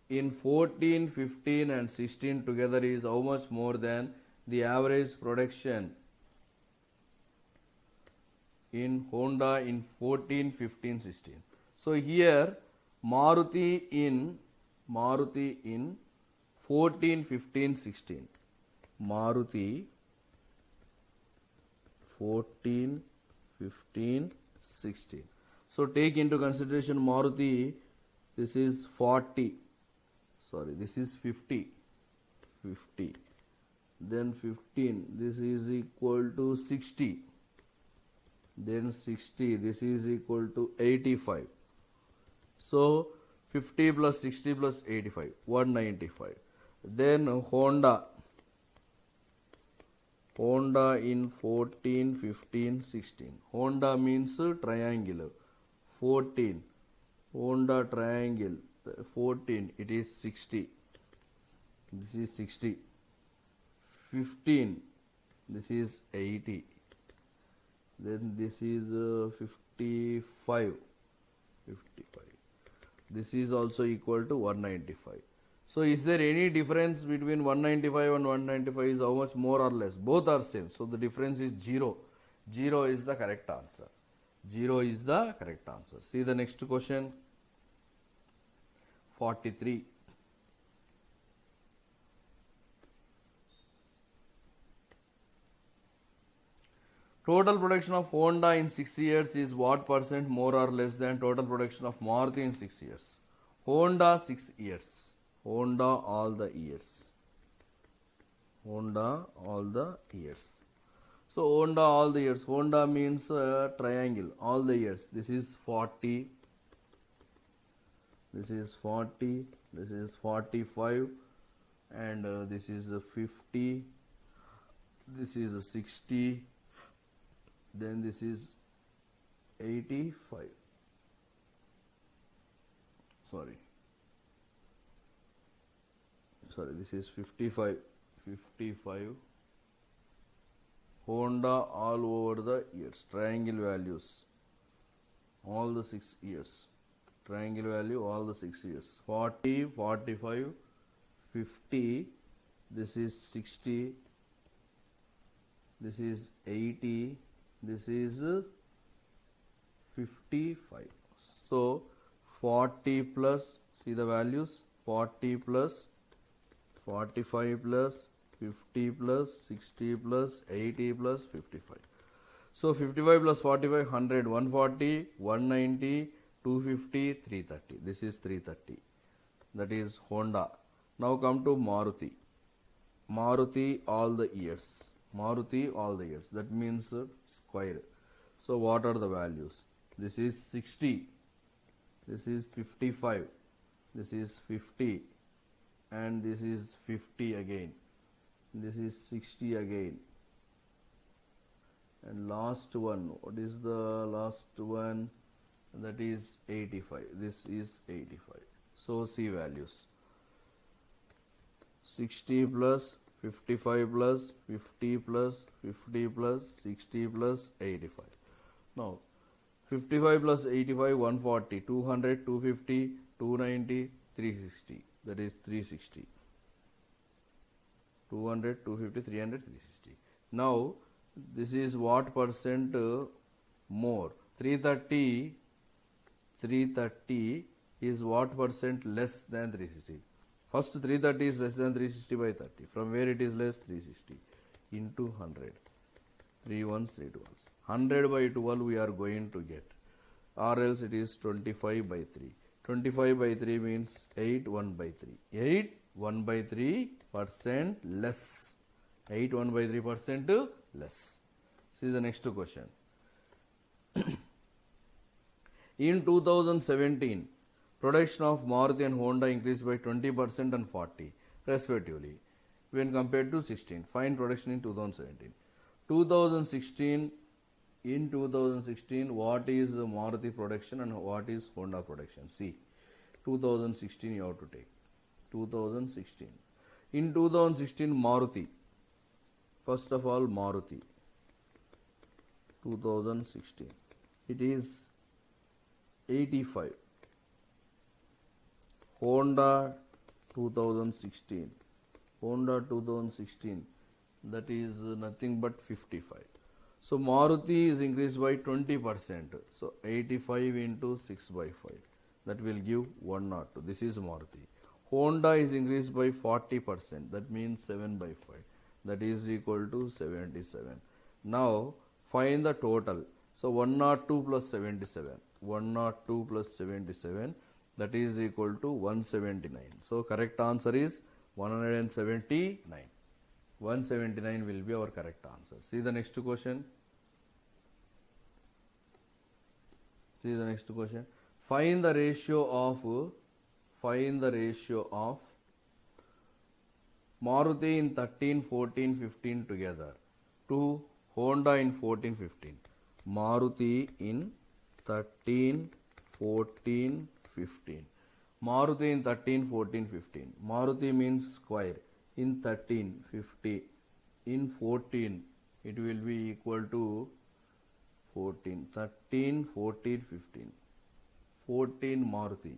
in 14, 15 and 16 together is how much more than the average production in Honda in 14, 15, 16. So here Maruti in 14, 15, 16. Maruti 14, 15, 16. So take into consideration Maruti, this is 40, sorry, this is 50, 50. Then 15, this is equal to 60. Then 60, this is equal to 85. So 50 plus 60 plus 85, 195. Then Honda in 14, 15, 16. Honda means triangular. 14. Honda triangle. 14. It is 60. This is 60. 15. This is 80. Then this is 55. 55. This is also equal to 195. So is there any difference between 195 and 195 is how much more or less? Both are same. So the difference is 0. 0 is the correct answer. 0 is the correct answer. See the next question. 43. Total production of Honda in 6 years is what percent more or less than total production of Maruti in 6 years? Honda 6 years. Honda all the years. Honda all the years. So Honda all the years. Honda means triangle. All the years. This is 40. This is 40. This is 45. And this is 50. This is 60. Then this is 85. Sorry, this is 55. 55 Honda all over the years, triangle values, all the 6 years, triangle value all the 6 years, 40, 45, 50, this is 60, this is 80, this is 55. So 40 plus, see the values, 40 plus 45 plus 50 plus 60 plus 80 plus 55. So 55 plus 45, 100, 140, 190, 250, 330. This is 330. That is Honda. Now come to Maruti. Maruti all the years. Maruti all the years. That means square. So what are the values? This is 60. This is 55. This is 50. And this is 50 again. This is 60 again. And last one, what is the last one? That is 85. This is 85. So see values. 60 plus 55 plus 50 plus 50 plus 60 plus 85. Now 55 plus 85, 140, 200, 250, 290, 360. That is 360. 200, 250, 300, 360. Now this is what percent more? 330 is what percent less than 360? First 330 is less than 360 by 30. From where it is less? 360 into 100. 3 ones, 3 12s. 100 by 12 we are going to get. Or else it is 25 by 3. 25 by 3 means 8 1 by 3. 8 1 by 3% less. 8 1 by 3% less. See the next question. In 2017, production of Maruti and Honda increased by 20% and 40% respectively when compared to 16. Find production in 2017. 2016, in 2016, what is Maruti production and what is Honda production? See, 2016 you have to take. 2016. In 2016, Maruti. First of all, Maruti. 2016. It is 85. Honda 2016. Honda 2016. That is nothing but 55. So Maruti is increased by 20%. So 85 into 6 by 5. That will give 102. This is Maruti. Honda is increased by 40%. That means 7 by 5. That is equal to 77. Now find the total. So 102 plus 77. 102 plus 77. That is equal to 179. So correct answer is 179. 179 will be our correct answer. See the next question. See the next question. Find the ratio of Maruti in 13, 14, 15 together to Honda in 14, 15. Maruti in 13, 14, 15. Maruti in 13, 14, 15. Maruti means square. In 13, 50. In 14, it will be equal to 14. 13, 14, 15. 14 Maruti.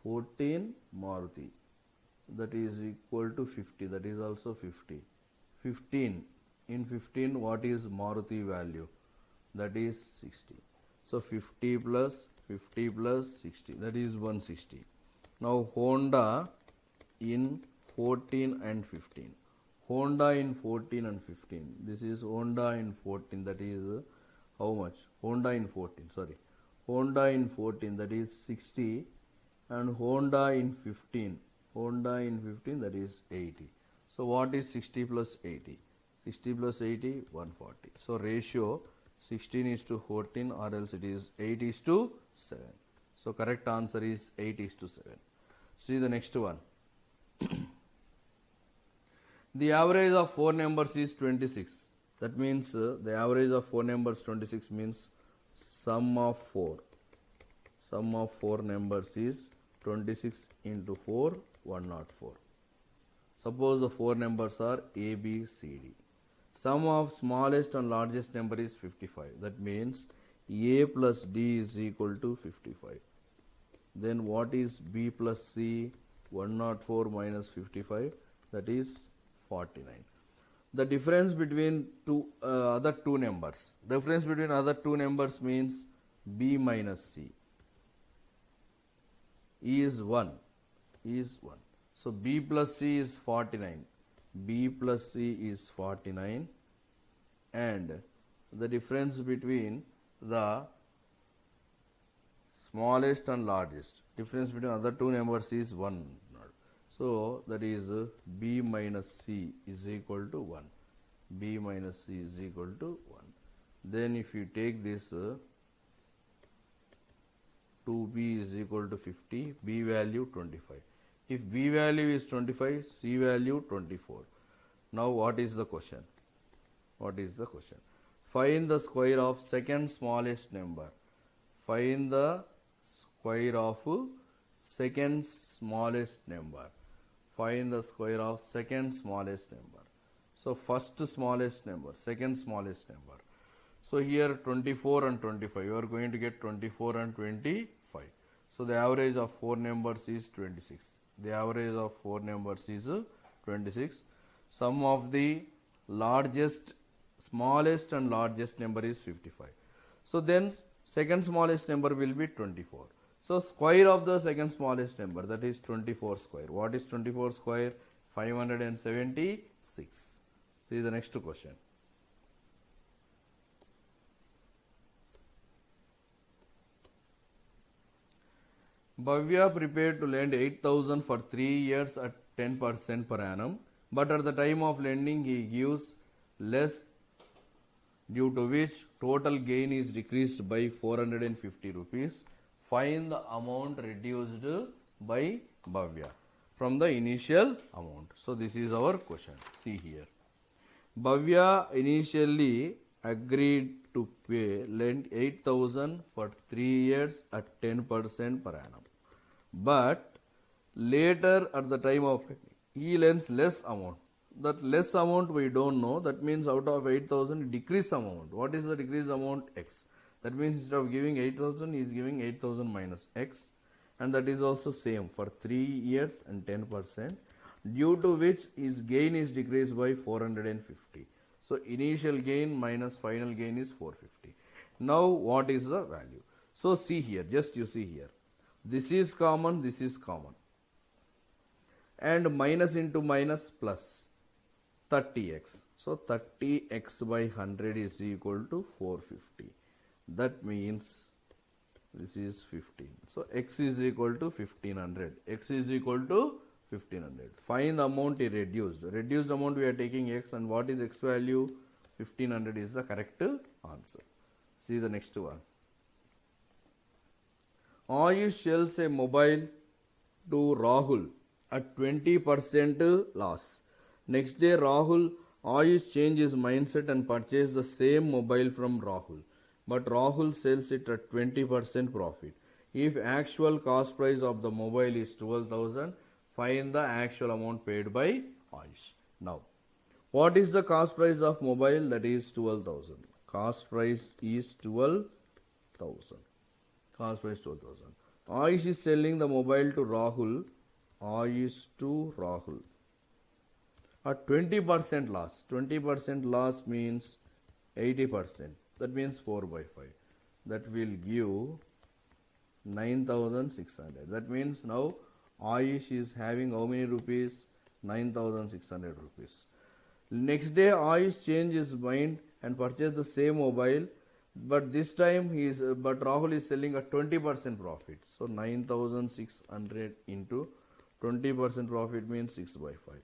14 Maruti. That is equal to 50. That is also 50. 15. In 15, what is Maruti value? That is 60. So 50 plus 60. That is 160. Now Honda in 14 and 15. Honda in 14 and 15. This is Honda in 14. That is how much? Honda in 14. Sorry. Honda in 14. That is 60. And Honda in 15. Honda in 15. That is 80. So what is 60 plus 80? 60 plus 80, 140. So ratio 16 is to 14 or else it is 8 is to 7. So correct answer is 8 is to 7. See the next one. The average of 4 numbers is 26. That means the average of 4 numbers 26 means Sum of 4 numbers is 26 into 4, 104. Suppose the 4 numbers are A, B, C, D. Sum of smallest and largest number is 55. That means A plus D is equal to 55. Then what is B plus C? 104 minus 55, that is 49. The difference between other two numbers. Difference between other two numbers means B minus C is 1. So B plus C is 49. B plus C is 49, and the difference between the smallest and largest, difference between other two numbers is 1. So that is B minus C is equal to 1. B minus C is equal to 1. Then if you take this 2B is equal to 50, B value 25. If B value is 25, C value 24. Now what is the question? Find the square of second smallest number. Find the square of second smallest number. Find the square of second smallest number. So first smallest number, second smallest number. So here 24 and 25, you are going to get 24 and 25. So the average of 4 numbers is 26. The average of 4 numbers is 26. Sum of the smallest and largest number is 55. So then second smallest number will be 24. So square of the second smallest number, that is 24 square. What is 24 square? 576. See the next question. Bhavya prepared to lend 8,000 for 3 years at 10% per annum, but at the time of lending he gives less, due to which total gain is decreased by 450 rupees. Find the amount reduced by Bhavya from the initial amount. So this is our question. See here. Bhavya initially agreed to lend 8,000 for 3 years at 10% per annum. But later at the time of he lends less amount. That less amount we don't know. That means out of 8,000 decrease amount. What is the decrease amount? X. That means instead of giving 8,000 he is giving 8,000 minus X, and that is also same for 3 years and 10%, due to which his gain is decreased by 450. So initial gain minus final gain is 450. Now what is the value? So see here, just you see here. This is common, this is common. And minus into minus plus 30x. So 30x by 100 is equal to 450. That means this is 15. So x is equal to 1500. X is equal to 1500. Find the amount he reduced. Reduced amount we are taking x, and what is x value? 1500 is the correct answer. See the next one. Ayush sells a mobile to Rahul at 20% loss. Next day Ayush changes his mindset and purchases the same mobile from Rahul. But Rahul sells it at 20% profit. If actual cost price of the mobile is 12,000, find the actual amount paid by Ayush. Now, what is the cost price of mobile? That is 12,000. Cost price is 12,000. Cost price 12,000. Ayush is selling the mobile to Rahul. Ayush to Rahul at 20% loss. 20% loss means 80%. That means 4 by 5. That will give 9,600. That means now Ayush is having how many rupees? 9,600 rupees. Next day Ayush changes his mind and purchase the same mobile, but this time but Rahul is selling at 20% profit. So 9,600 into 20% profit means 6 by 5.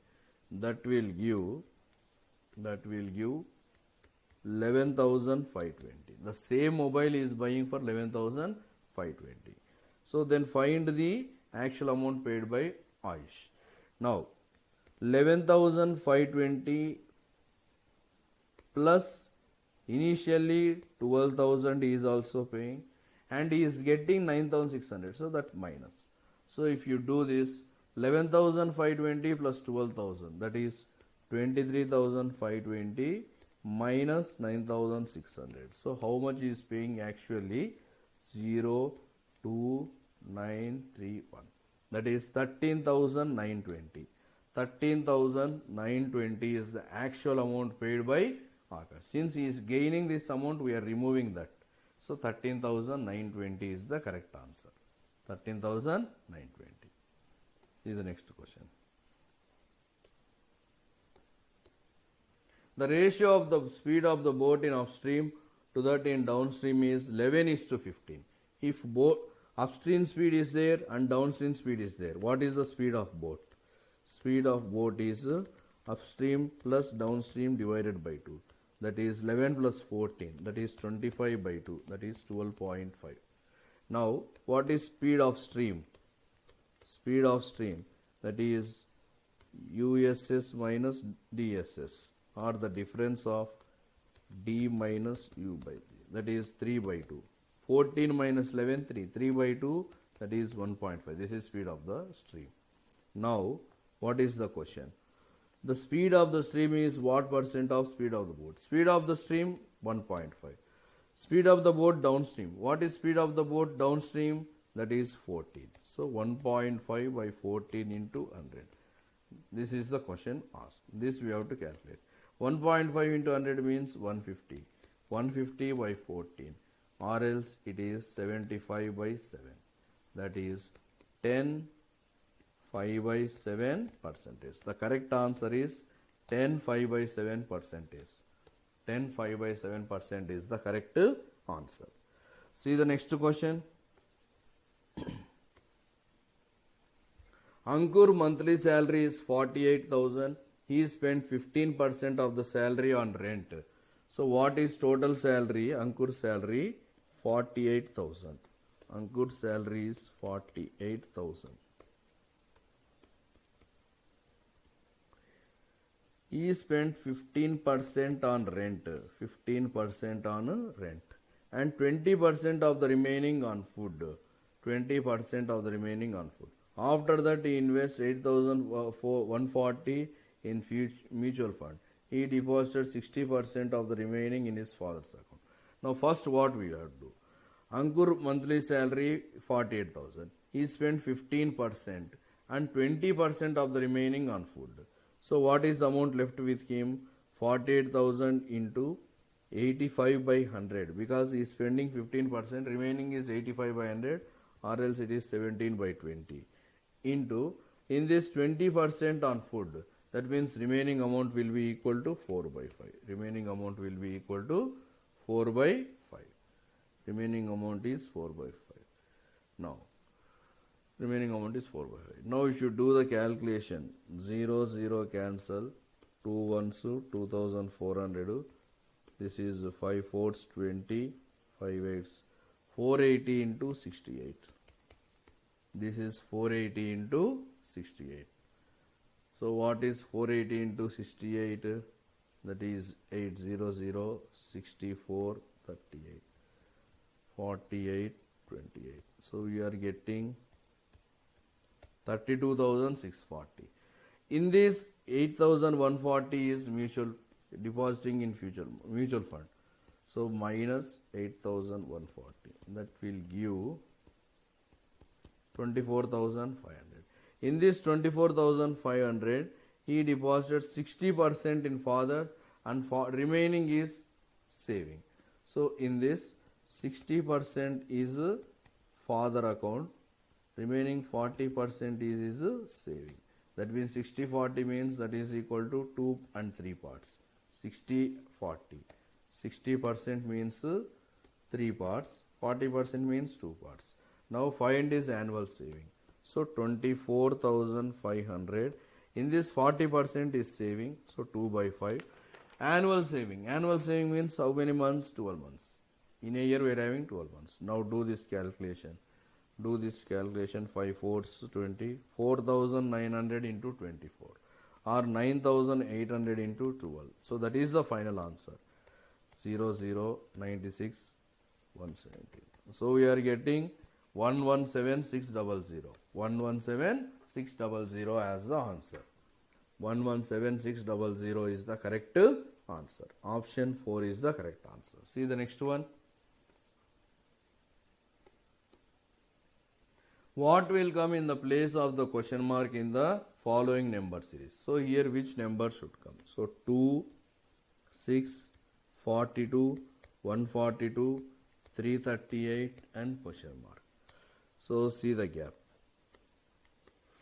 That will give 11,520. The same mobile is buying for 11,520. So then find the actual amount paid by Ayush. Now 11,520 plus Initially 12,000 he is also paying and he is getting 9,600, so that minus. So if you do this, 11,520 plus 12,000, that is 23,520 minus 9,600. So how much he is paying actually? 02931, that is 13,920. 13,920 is the actual amount paid by Akash. Since he is gaining this amount, we are removing that. So 13,920 is the correct answer. 13,920. See the next question. The ratio of the speed of the boat in upstream to that in downstream is 11:15. If both upstream speed is there and downstream speed is there, what is the speed of boat? Speed of boat is upstream plus downstream divided by 2. That is 11 plus 14. That is 25 by 2. That is 12.5. Now, what is speed of stream? Speed of stream, that is USS minus DSS, or the difference of D minus U by D. That is 3 by 2. 14 minus 11, 3. 3 by 2, that is 1.5. This is speed of the stream. Now, what is the question? The speed of the stream is what percent of speed of the boat? Speed of the stream 1.5. Speed of the boat downstream. What is speed of the boat downstream? That is 14. So 1.5 by 14 into 100. This is the question asked. This we have to calculate. 1.5 into 100 means 150. 150 by 14. Or else it is 75 by 7. That is 10 5 by 7 percentage. The correct answer is 10 5 by 7 percentage. 10 5 by 7% is the correct answer. See the next question. Ankur monthly salary is 48,000. He spent 15% of the salary on rent. So what is total salary? Ankur's salary 48,000. Ankur's salary is 48,000. He spent 15% on rent, 15% on rent, and 20% of the remaining on food, 20% of the remaining on food. After that, he invests 8,140 in mutual fund. He deposited 60% of the remaining in his father's account. Now, first what we have to do? Ankur monthly salary 48,000. He spent 15% and 20% of the remaining on food. So what is the amount left with him? 48,000 into 85 by 100, because he is spending 15%, remaining is 85 by 100, or else it is 17 by 20, into, in this 20% on food, that means remaining amount will be equal to 4 by 5. Remaining amount will be equal to 4 by 5. Remaining amount is 4 by 5. Now, remaining amount is 4 by 5. Now if you do the calculation, 0, 0 cancel, 2 ones 2,400, this is 5 fours 20, 5 eights 480 into 68. This is 480 into 68. So what is 480 into 68? That is 800, 64, 38, 48, 28. So we are getting 32,640. In this, 8,140 is depositing in mutual fund. So minus 8,140. That will give 24,500. In this 24,500, he deposited 60% in father and remaining is saving. So in this 60% is father account, remaining 40% is his saving. That means 60-40 means that is equal to 2 and 3 parts. 60-40. 60% means 3 parts, 40% means 2 parts. Now find his annual saving. So 24,500. In this 40% is saving, so 2 by 5. Annual saving. Annual saving means how many months? 12 months. In a year we are having 12 months. Now do this calculation. Do this calculation. 5 fours 20. 4,900 into 24. Or 9,800 into 12. So that is the final answer. 00 96 117. So we are getting 117600. 117600 as the answer. 117600 is the correct answer. Option 4 is the correct answer. See the next one. What will come in the place of the question mark in the following number series? So here which number should come? So 2, 6, 42, 142, 338 and question mark. So see the gap.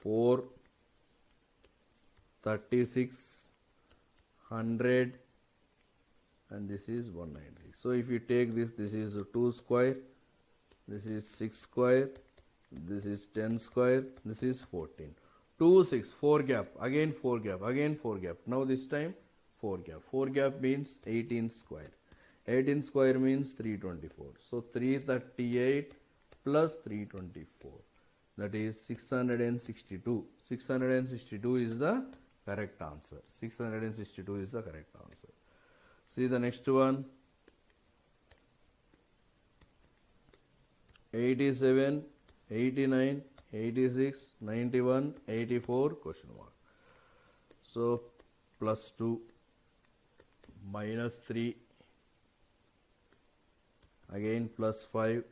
4, 36, 100 and this is 196. So if you take this, this is 2 square, this is 6 square, this is 10 square, this is 14. 2, 6, 4 gap, again 4 gap, again 4 gap. Now this time 4 gap. 4 gap means 18 square. 18 square means 324. So 338 plus 324. That is 662. 662 is the correct answer. 662 is the correct answer. See the next one. 87, 89, 86, 91, 84 question mark. So plus 2, minus 3, again plus 5,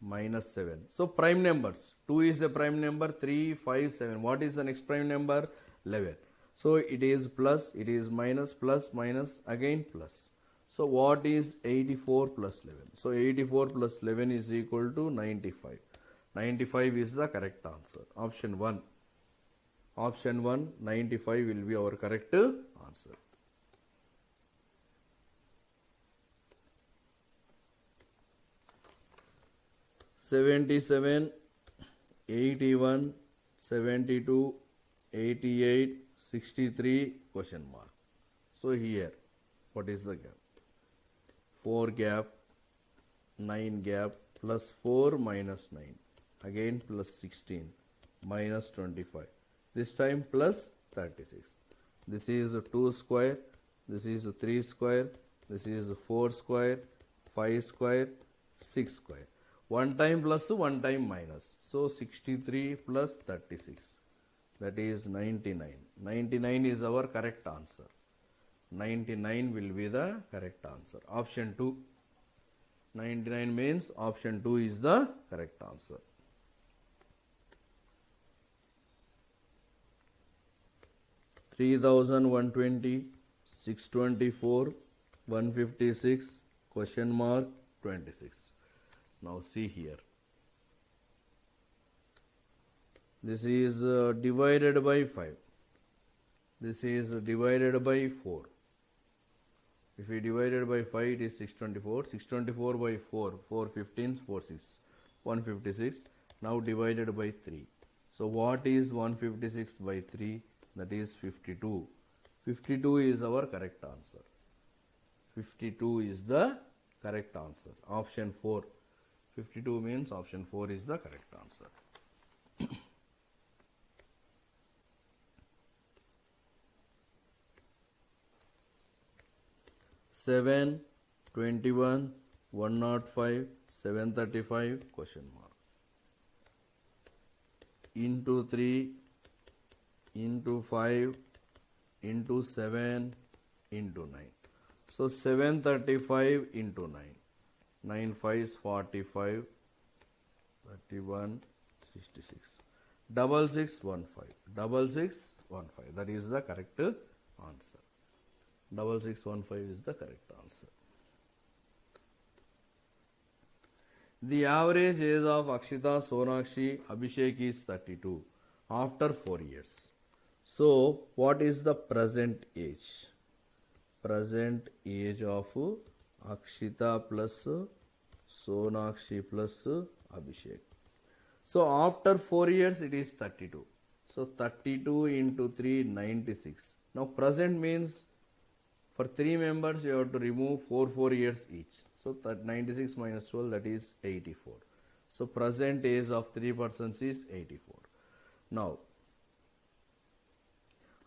minus 7. So prime numbers. 2 is a prime number, 3, 5, 7. What is the next prime number? 11. So it is plus, it is minus, plus, minus, again plus. So what is 84 plus 11? So 84 plus 11 is equal to 95. 95 is the correct answer. Option 1. Option 1, 95 will be our correct answer. "77, 81, 72, 88, 63 question mark." So here, what is the gap? 4 gap, 9 gap, plus 4 minus 9, again plus 16, minus 25. This time plus 36. This is 2 square, this is 3 square, this is 4 square, 5 square, 6 square. One time plus, one time minus. So 63 plus 36. That is 99. 99 is our correct answer. 99 will be the correct answer. Option 2. 99 means option 2 is the correct answer. "3,120, 624, 156, question mark 26. Now see here. This is divided by 5. This is divided by 4. If we divide it by 5, it is 624. 624 by 4, 4 15s, 4 6, 156. Now divided by 3. So what is 156 by 3? That is 52. 52 is our correct answer. 52 is the correct answer. Option 4. 52 means option 4 is the correct answer. 7, 21, 105, 735 question mark. Into 3, into 5, into 7, into 9. So 735 into 9. 9 5s 45, 31, 66. 6615. 6615. That is the correct answer. 6615 is the correct answer. The average age of Akshita, Sonakshi, Abhishek is 32 after 4 years. So, what is the present age? Present age of Akshita plus Sonakshi plus Abhishek. So, after 4 years it is 32. So, 32 into 3, 96. Now, present means for 3 members you have to remove 4 years each. So, 96 minus 12, that is 84. So, present age of 3 persons is 84. Now,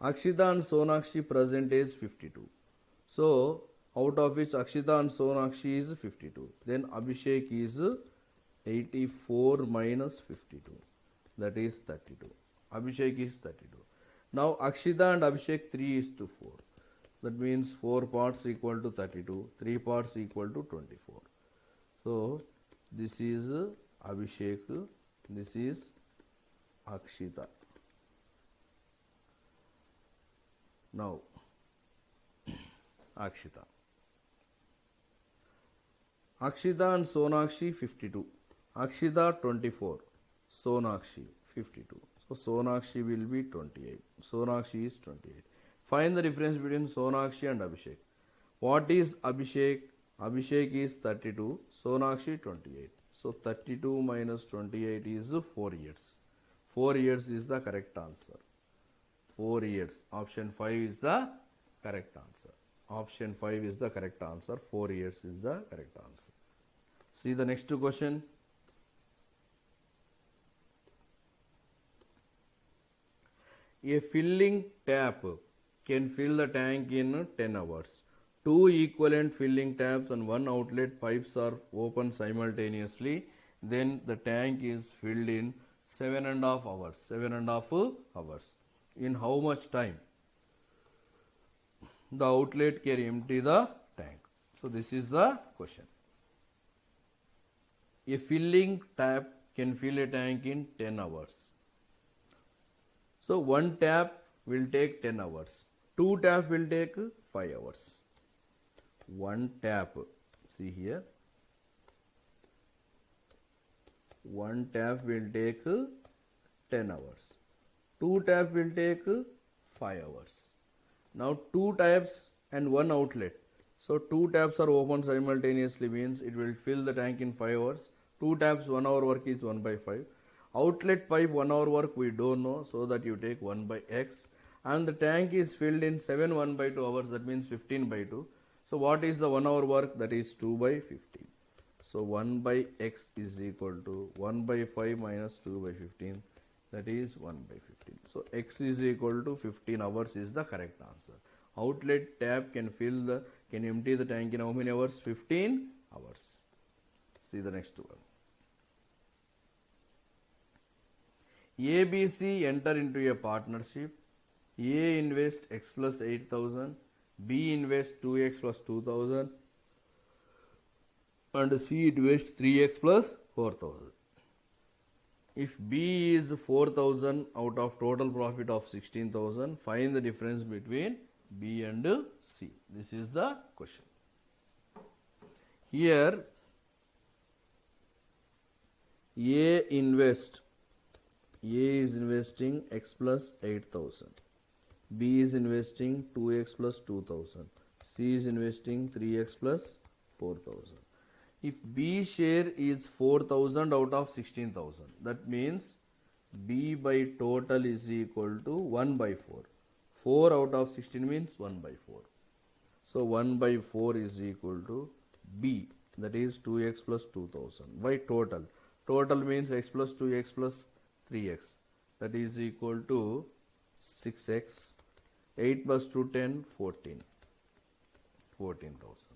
Akshita and Sonakshi present age 52. So, out of which Akshita and Sonakshi is 52. Then Abhishek is 84 minus 52, that is 32. Abhishek is 32. Now Akshita and Abhishek 3:4. That means 4 parts equal to 32, 3 parts equal to 24. So this is Abhishek, this is Akshita. Now Akshita. Akshita and Sonakshi 52. Akshita 24. Sonakshi 52. So Sonakshi will be 28. Sonakshi is 28. Find the difference between Sonakshi and Abhishek. What is Abhishek? Abhishek is 32. Sonakshi 28. So 32 minus 28 is 4 years. 4 years is the correct answer. 4 years. Option 5 is the correct answer. Option 5 is the correct answer. 4 years is the correct answer. See the next question. A filling tap can fill the tank in 10 hours. 2 equivalent filling taps and 1 outlet pipes are open simultaneously. Then the tank is filled in 7.5 hours. 7.5 hours. In how much time the outlet can empty the tank? So this is the question. A filling tap can fill a tank in 10 hours. So one tap will take 10 hours. 2 tap will take 5 hours. One tap, see here, one tap will take 10 hours. 2 tap will take 5 hours. Now 2 taps and 1 outlet. So 2 taps are open simultaneously means it will fill the tank in 5 hours. 2 taps 1 hour work is 1 by 5. Outlet pipe 1 hour work we don't know, so that you take 1 by x. And the tank is filled in 7 1 by 2 hours, that means 15 by 2. So what is the 1 hour work? That is 2 by 15. So 1 by x is equal to 1 by 5 minus 2 by 15. That is 1 by 15. So x is equal to 15 hours is the correct answer. Outlet tap can empty the tank in how many hours? 15 hours. See the next one. ABC enter into a partnership. A invest x plus 8,000. B invest 2x plus 2,000. And C invest 3x plus 4,000. If B is 4,000 out of total profit of 16,000, find the difference between B and C. This is the question. Here A is investing x plus 8,000. B is investing 2x plus 2,000. C is investing 3x plus 4,000. If B share is 4,000 out of 16,000, that means B by total is equal to 1 by 4. 4 out of 16 means 1 by 4. So 1 by 4 is equal to B, that is 2x plus 2,000 by total. Total means x plus 2x plus 3x, that is equal to 6x. 8 plus 2, 10, 14. 14,000.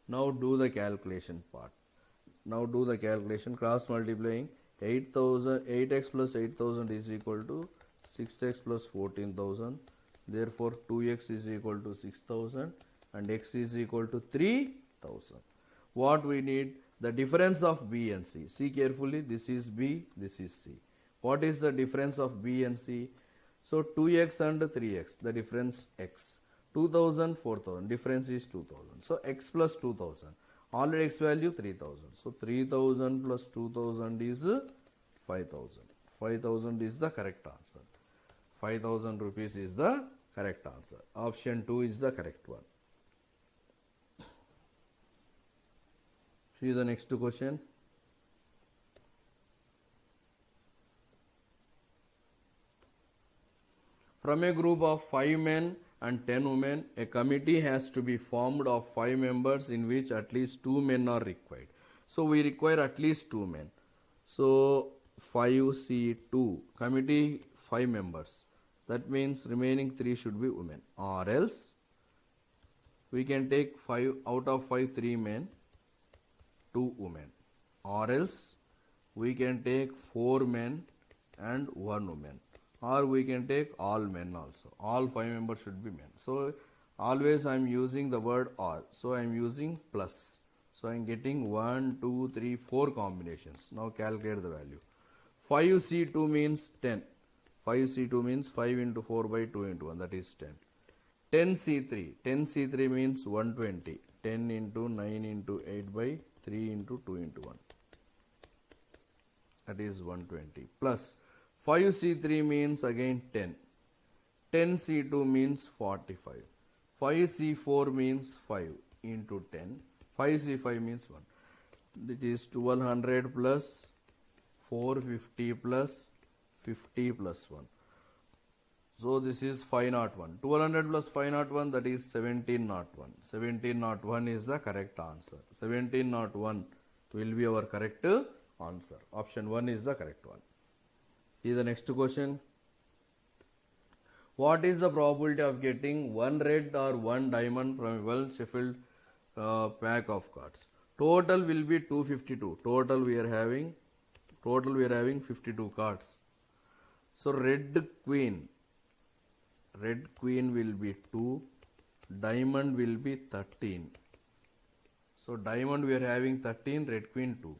Now do the calculation part. Now do the calculation, cross multiplying. 8x plus 8,000 is equal to 6x plus 14,000. Therefore 2x is equal to 6,000 and x is equal to 3,000. What we need? The difference of B and C. See carefully, this is B, this is C. What is the difference of B and C? So 2x and 3x, the difference x. 2,000, 4,000, difference is 2,000. So x plus 2,000. Already x value 3,000. So 3,000 plus 2,000 is 5,000. 5,000 is the correct answer. 5,000 rupees is the correct answer. Option 2 is the correct one. See the next question. From a group of 5 men and 10 women, a committee has to be formed of 5 members in which at least 2 men are required. So we require at least 2 men. So 5C2, committee 5 members. That means remaining 3 should be women. Or else we can take 5 out of 5 3 men, 2 women, or else we can take 4 men and 1 woman, or we can take all men also. All 5 members should be men. So always I am using the word or. So I am using plus. So I am getting 1, 2, 3, 4 combinations. Now calculate the value. 5C2 means 10. 5C2 means 5 into 4 by 2 into 1, that is 10. 10C3. 10C3 means 120. 10 into 9 into 8 by 3 into 2 into 1. That is 120. Plus 5C3 means again 10. 10C2 means 45. 5C4 means 5 into 10. 5C5 means 1. That is 1200 plus 450 plus 50 plus 1. So this is 501. 1200 plus 501, that is 1701. 1701 is the correct answer. 1701 will be our correct answer. Option 1 is the correct one. See the next question. What is the probability of getting one red or one diamond from a well shuffled pack of cards? Total will be 252. Total we are having 52 cards. So red queen will be 2, diamond will be 13. So diamond we are having 13, red queen 2.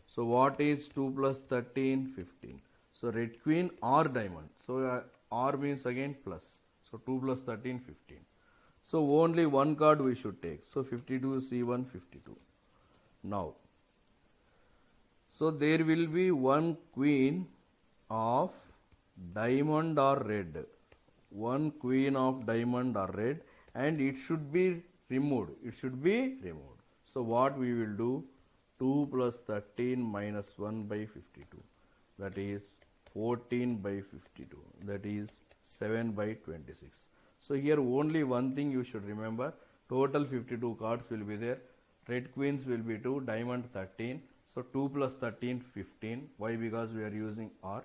So what is 2 plus 13? 15. So red queen or diamond. So or means again plus. So 2 plus 13, 15. So only one card we should take. So 52 C1 52. Now, so there will be one queen of diamond or red. One queen of diamond or red, and it should be removed. So what we will do? 2 plus 13 minus 1 by 52. That is 14 by 52. That is 7 by 26. So here only one thing you should remember. Total 52 cards will be there. Red queens will be 2, diamond 13. So 2 plus 13, 15. Why? Because we are using R.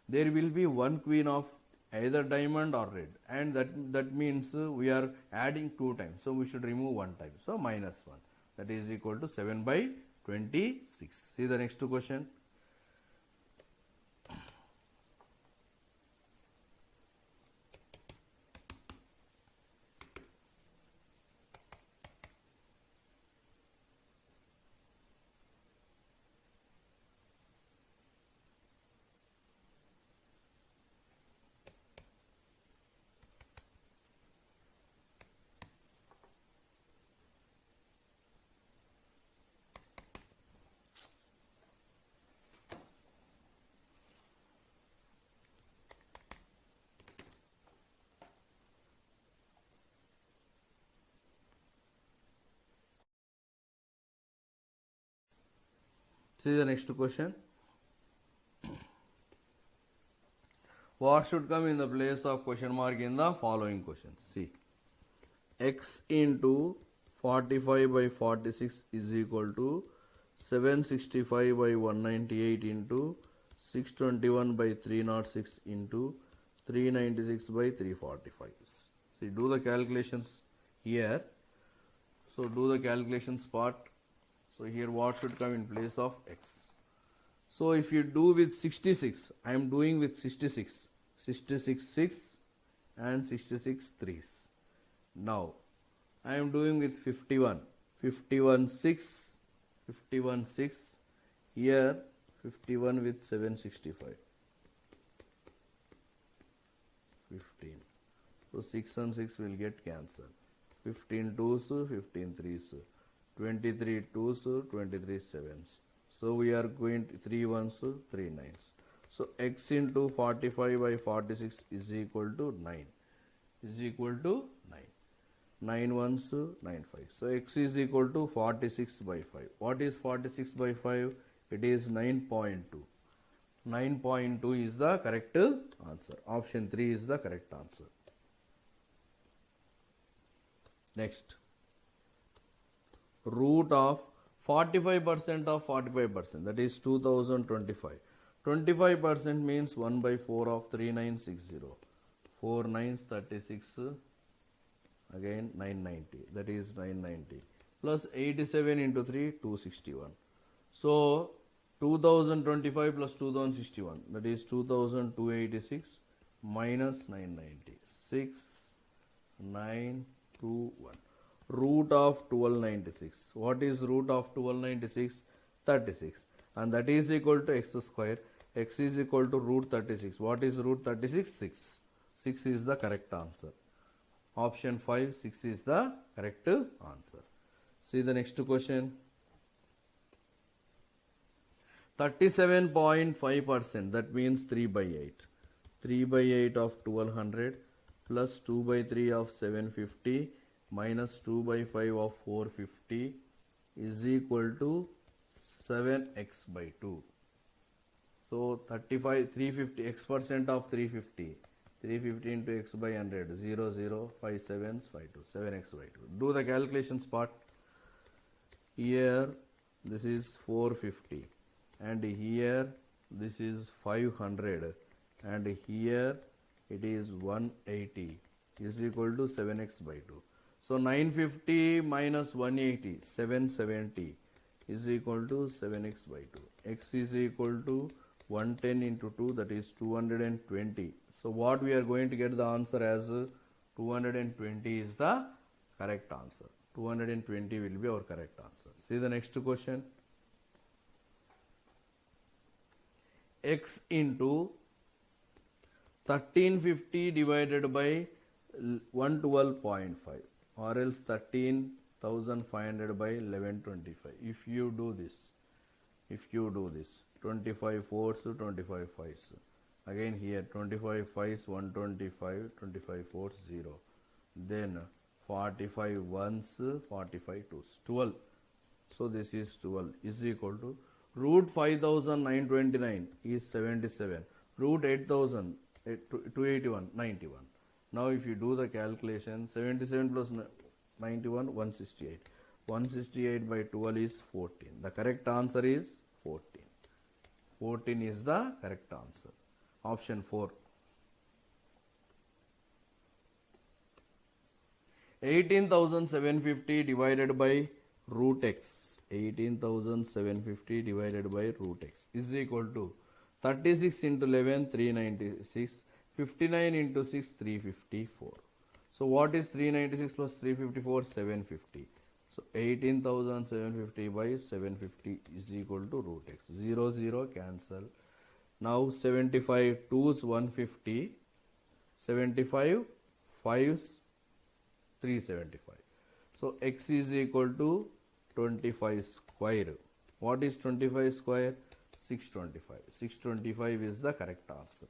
There will be one queen of either diamond or red, and that means we are adding 2 times. So we should remove 1 time. So minus 1. That is equal to 7 by 26. See the next question. See the next question. What should come in the place of question mark in the following questions? See, x into 45 by 46 is equal to 765 by 198 into 621 by 306 into 396 by 345. See, do the calculations here. So do the calculations part. So here what should come in place of x? So if you do with 66, I am doing with 66, 66 6 and 66 3s. Now I am doing with 51, 51 6, 51 6, here 51 with 765, 15. So 6 and 6 will get cancelled. 15 2s, 15 3s. 23 2s, 23 7s. So we are going to 3 1s, 3 9s. So x into 45 by 46 is equal to 9. Is equal to 9. 9 1s, 9 5. So x is equal to 46 by 5. What is 46 by 5? It is 9.2. 9.2 is the correct answer. Option 3 is the correct answer. Next. Root of 45% of 45%, that is 2025. 25% means 1 by 4 of 3960. 4 9s 36, again 990, that is 990 plus 87 into 3, 261. So 2025 plus 2061, that is 2286 minus 990, 6921. Root of 1296. What is root of 1296? 36. And that is equal to x square. X is equal to root 36. What is root 36? 6. 6 is the correct answer. Option 5, 6 is the correct answer. See the next question. 37.5%, that means 3 by 8. 3 by 8 of 1200 plus 2 by 3 of 750 minus 2 by 5 of 450 is equal to 7x by 2. So 350, x percent of 350. 350 into x by 100, 0, 0, 5 sevens, 5 2, 7x by 2. Do the calculations part. Here this is 450 and here this is 500 and here it is 180 is equal to 7x by 2. So 950 minus 180, 770 is equal to 7x by 2. X is equal to 110 into 2, that is 220. So what we are going to get the answer as 220 is the correct answer. 220 will be our correct answer. See the next question. X into 1350 divided by 112.5 or else 13,500 by 1125. If you do this, 25 fours, 25 fives. Again here 25 fives, 125, 25 fours, 0. Then 45 ones, 45 twos, 12. So this is 12 is equal to root 5,929 is 77. Root 8,000, 281, 91. Now if you do the calculation, 77 plus 91, 168. 168 by 12 is 14. The correct answer is 14. 14 is the correct answer. Option 4. 18,750 divided by root x. 18,750 divided by root x is equal to 36 into 11, 396. 59 into 6, 354. So what is 396 plus 354? 750. So 18,750 by 750 is equal to root x. 0, 0 cancel. Now 75 2's 150. 75 5's 375. So x is equal to 25 square. What is 25 square? 625. 625 is the correct answer.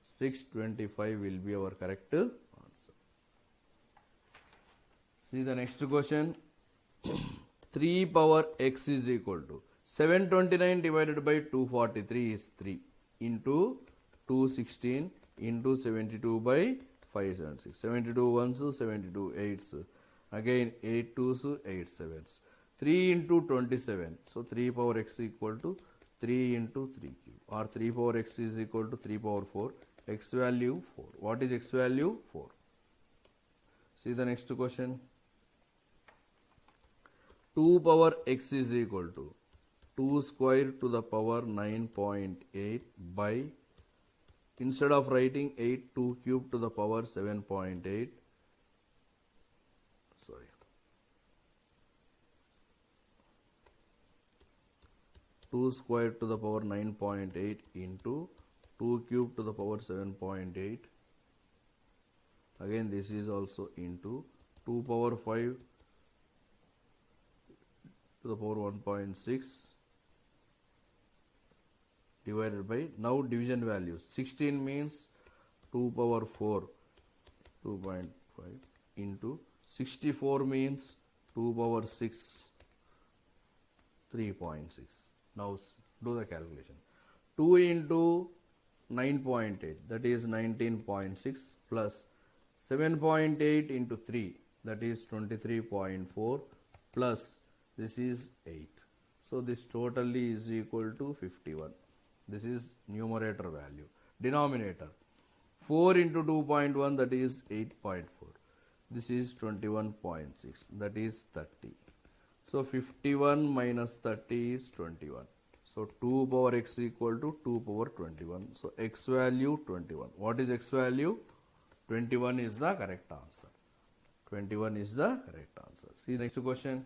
625 will be our correct answer. See the next question. 3 power x is equal to 729 divided by 243 is 3 into 216 into 72 by 576. 72 ones, 72 eights. Again 8 twos, 8 sevens. 3 into 27. So 3 power x equal to 3 into 3 cube, or 3 power x is equal to 3 power 4. X value 4. What is x value? 4. See the next question. 2 power x is equal to 2 square to the power 9.8 by, instead of writing 8, 2 cube to the power 7.8. Sorry. 2 square to the power 9.8 into 2 cube to the power 7.8. Again this is also into 2 power 5 to the power 1.6 divided by, now division values. 16 means 2 power 4 2.5 into 64 means 2 power 6 3.6. Now do the calculation. 2 into 9.8, that is 19.6, plus 7.8 into 3, that is 23.4, plus this is 8. So this totally is equal to 51. This is numerator value. Denominator 4 into 2.1, that is 8.4. This is 21.6, that is 30. So 51 minus 30 is 21. So 2 power x equal to 2 power 21. So x value 21. What is x value? 21 is the correct answer. 21 is the correct answer. See next question.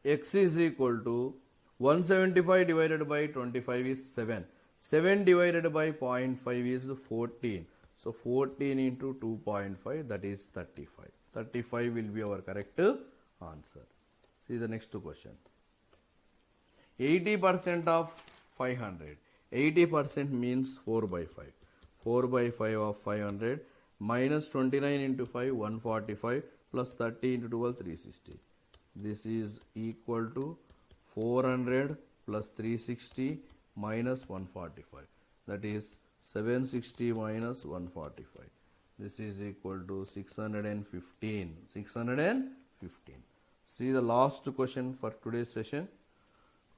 X is equal to 175 divided by 25 is 7. 7 divided by 0.5 is 14. So 14 into 2.5, that is 35. 35 will be our correct answer. See the next question. 80% of 500. 80% means 4 by 5. 4 by 5 of 500 minus 29 into 5, 145 plus 30 into 12, 360. This is equal to 400 plus 360 minus 145. That is 760 minus 145. This is equal to 615. 615. See the last question for today's session.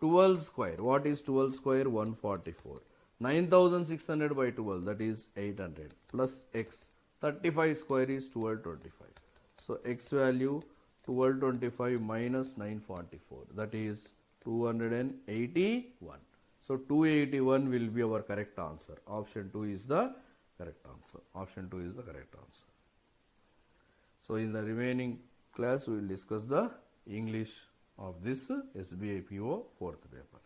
12 square. What is 12 square? 144. 9600 by 12, that is 800 plus x. 35 square is 1225. So x value 1225 minus 944, that is 281. So 281 will be our correct answer. Option 2 is the correct answer. Option 2 is the correct answer. So in the remaining class we will discuss the English of this SBI PO 4th paper.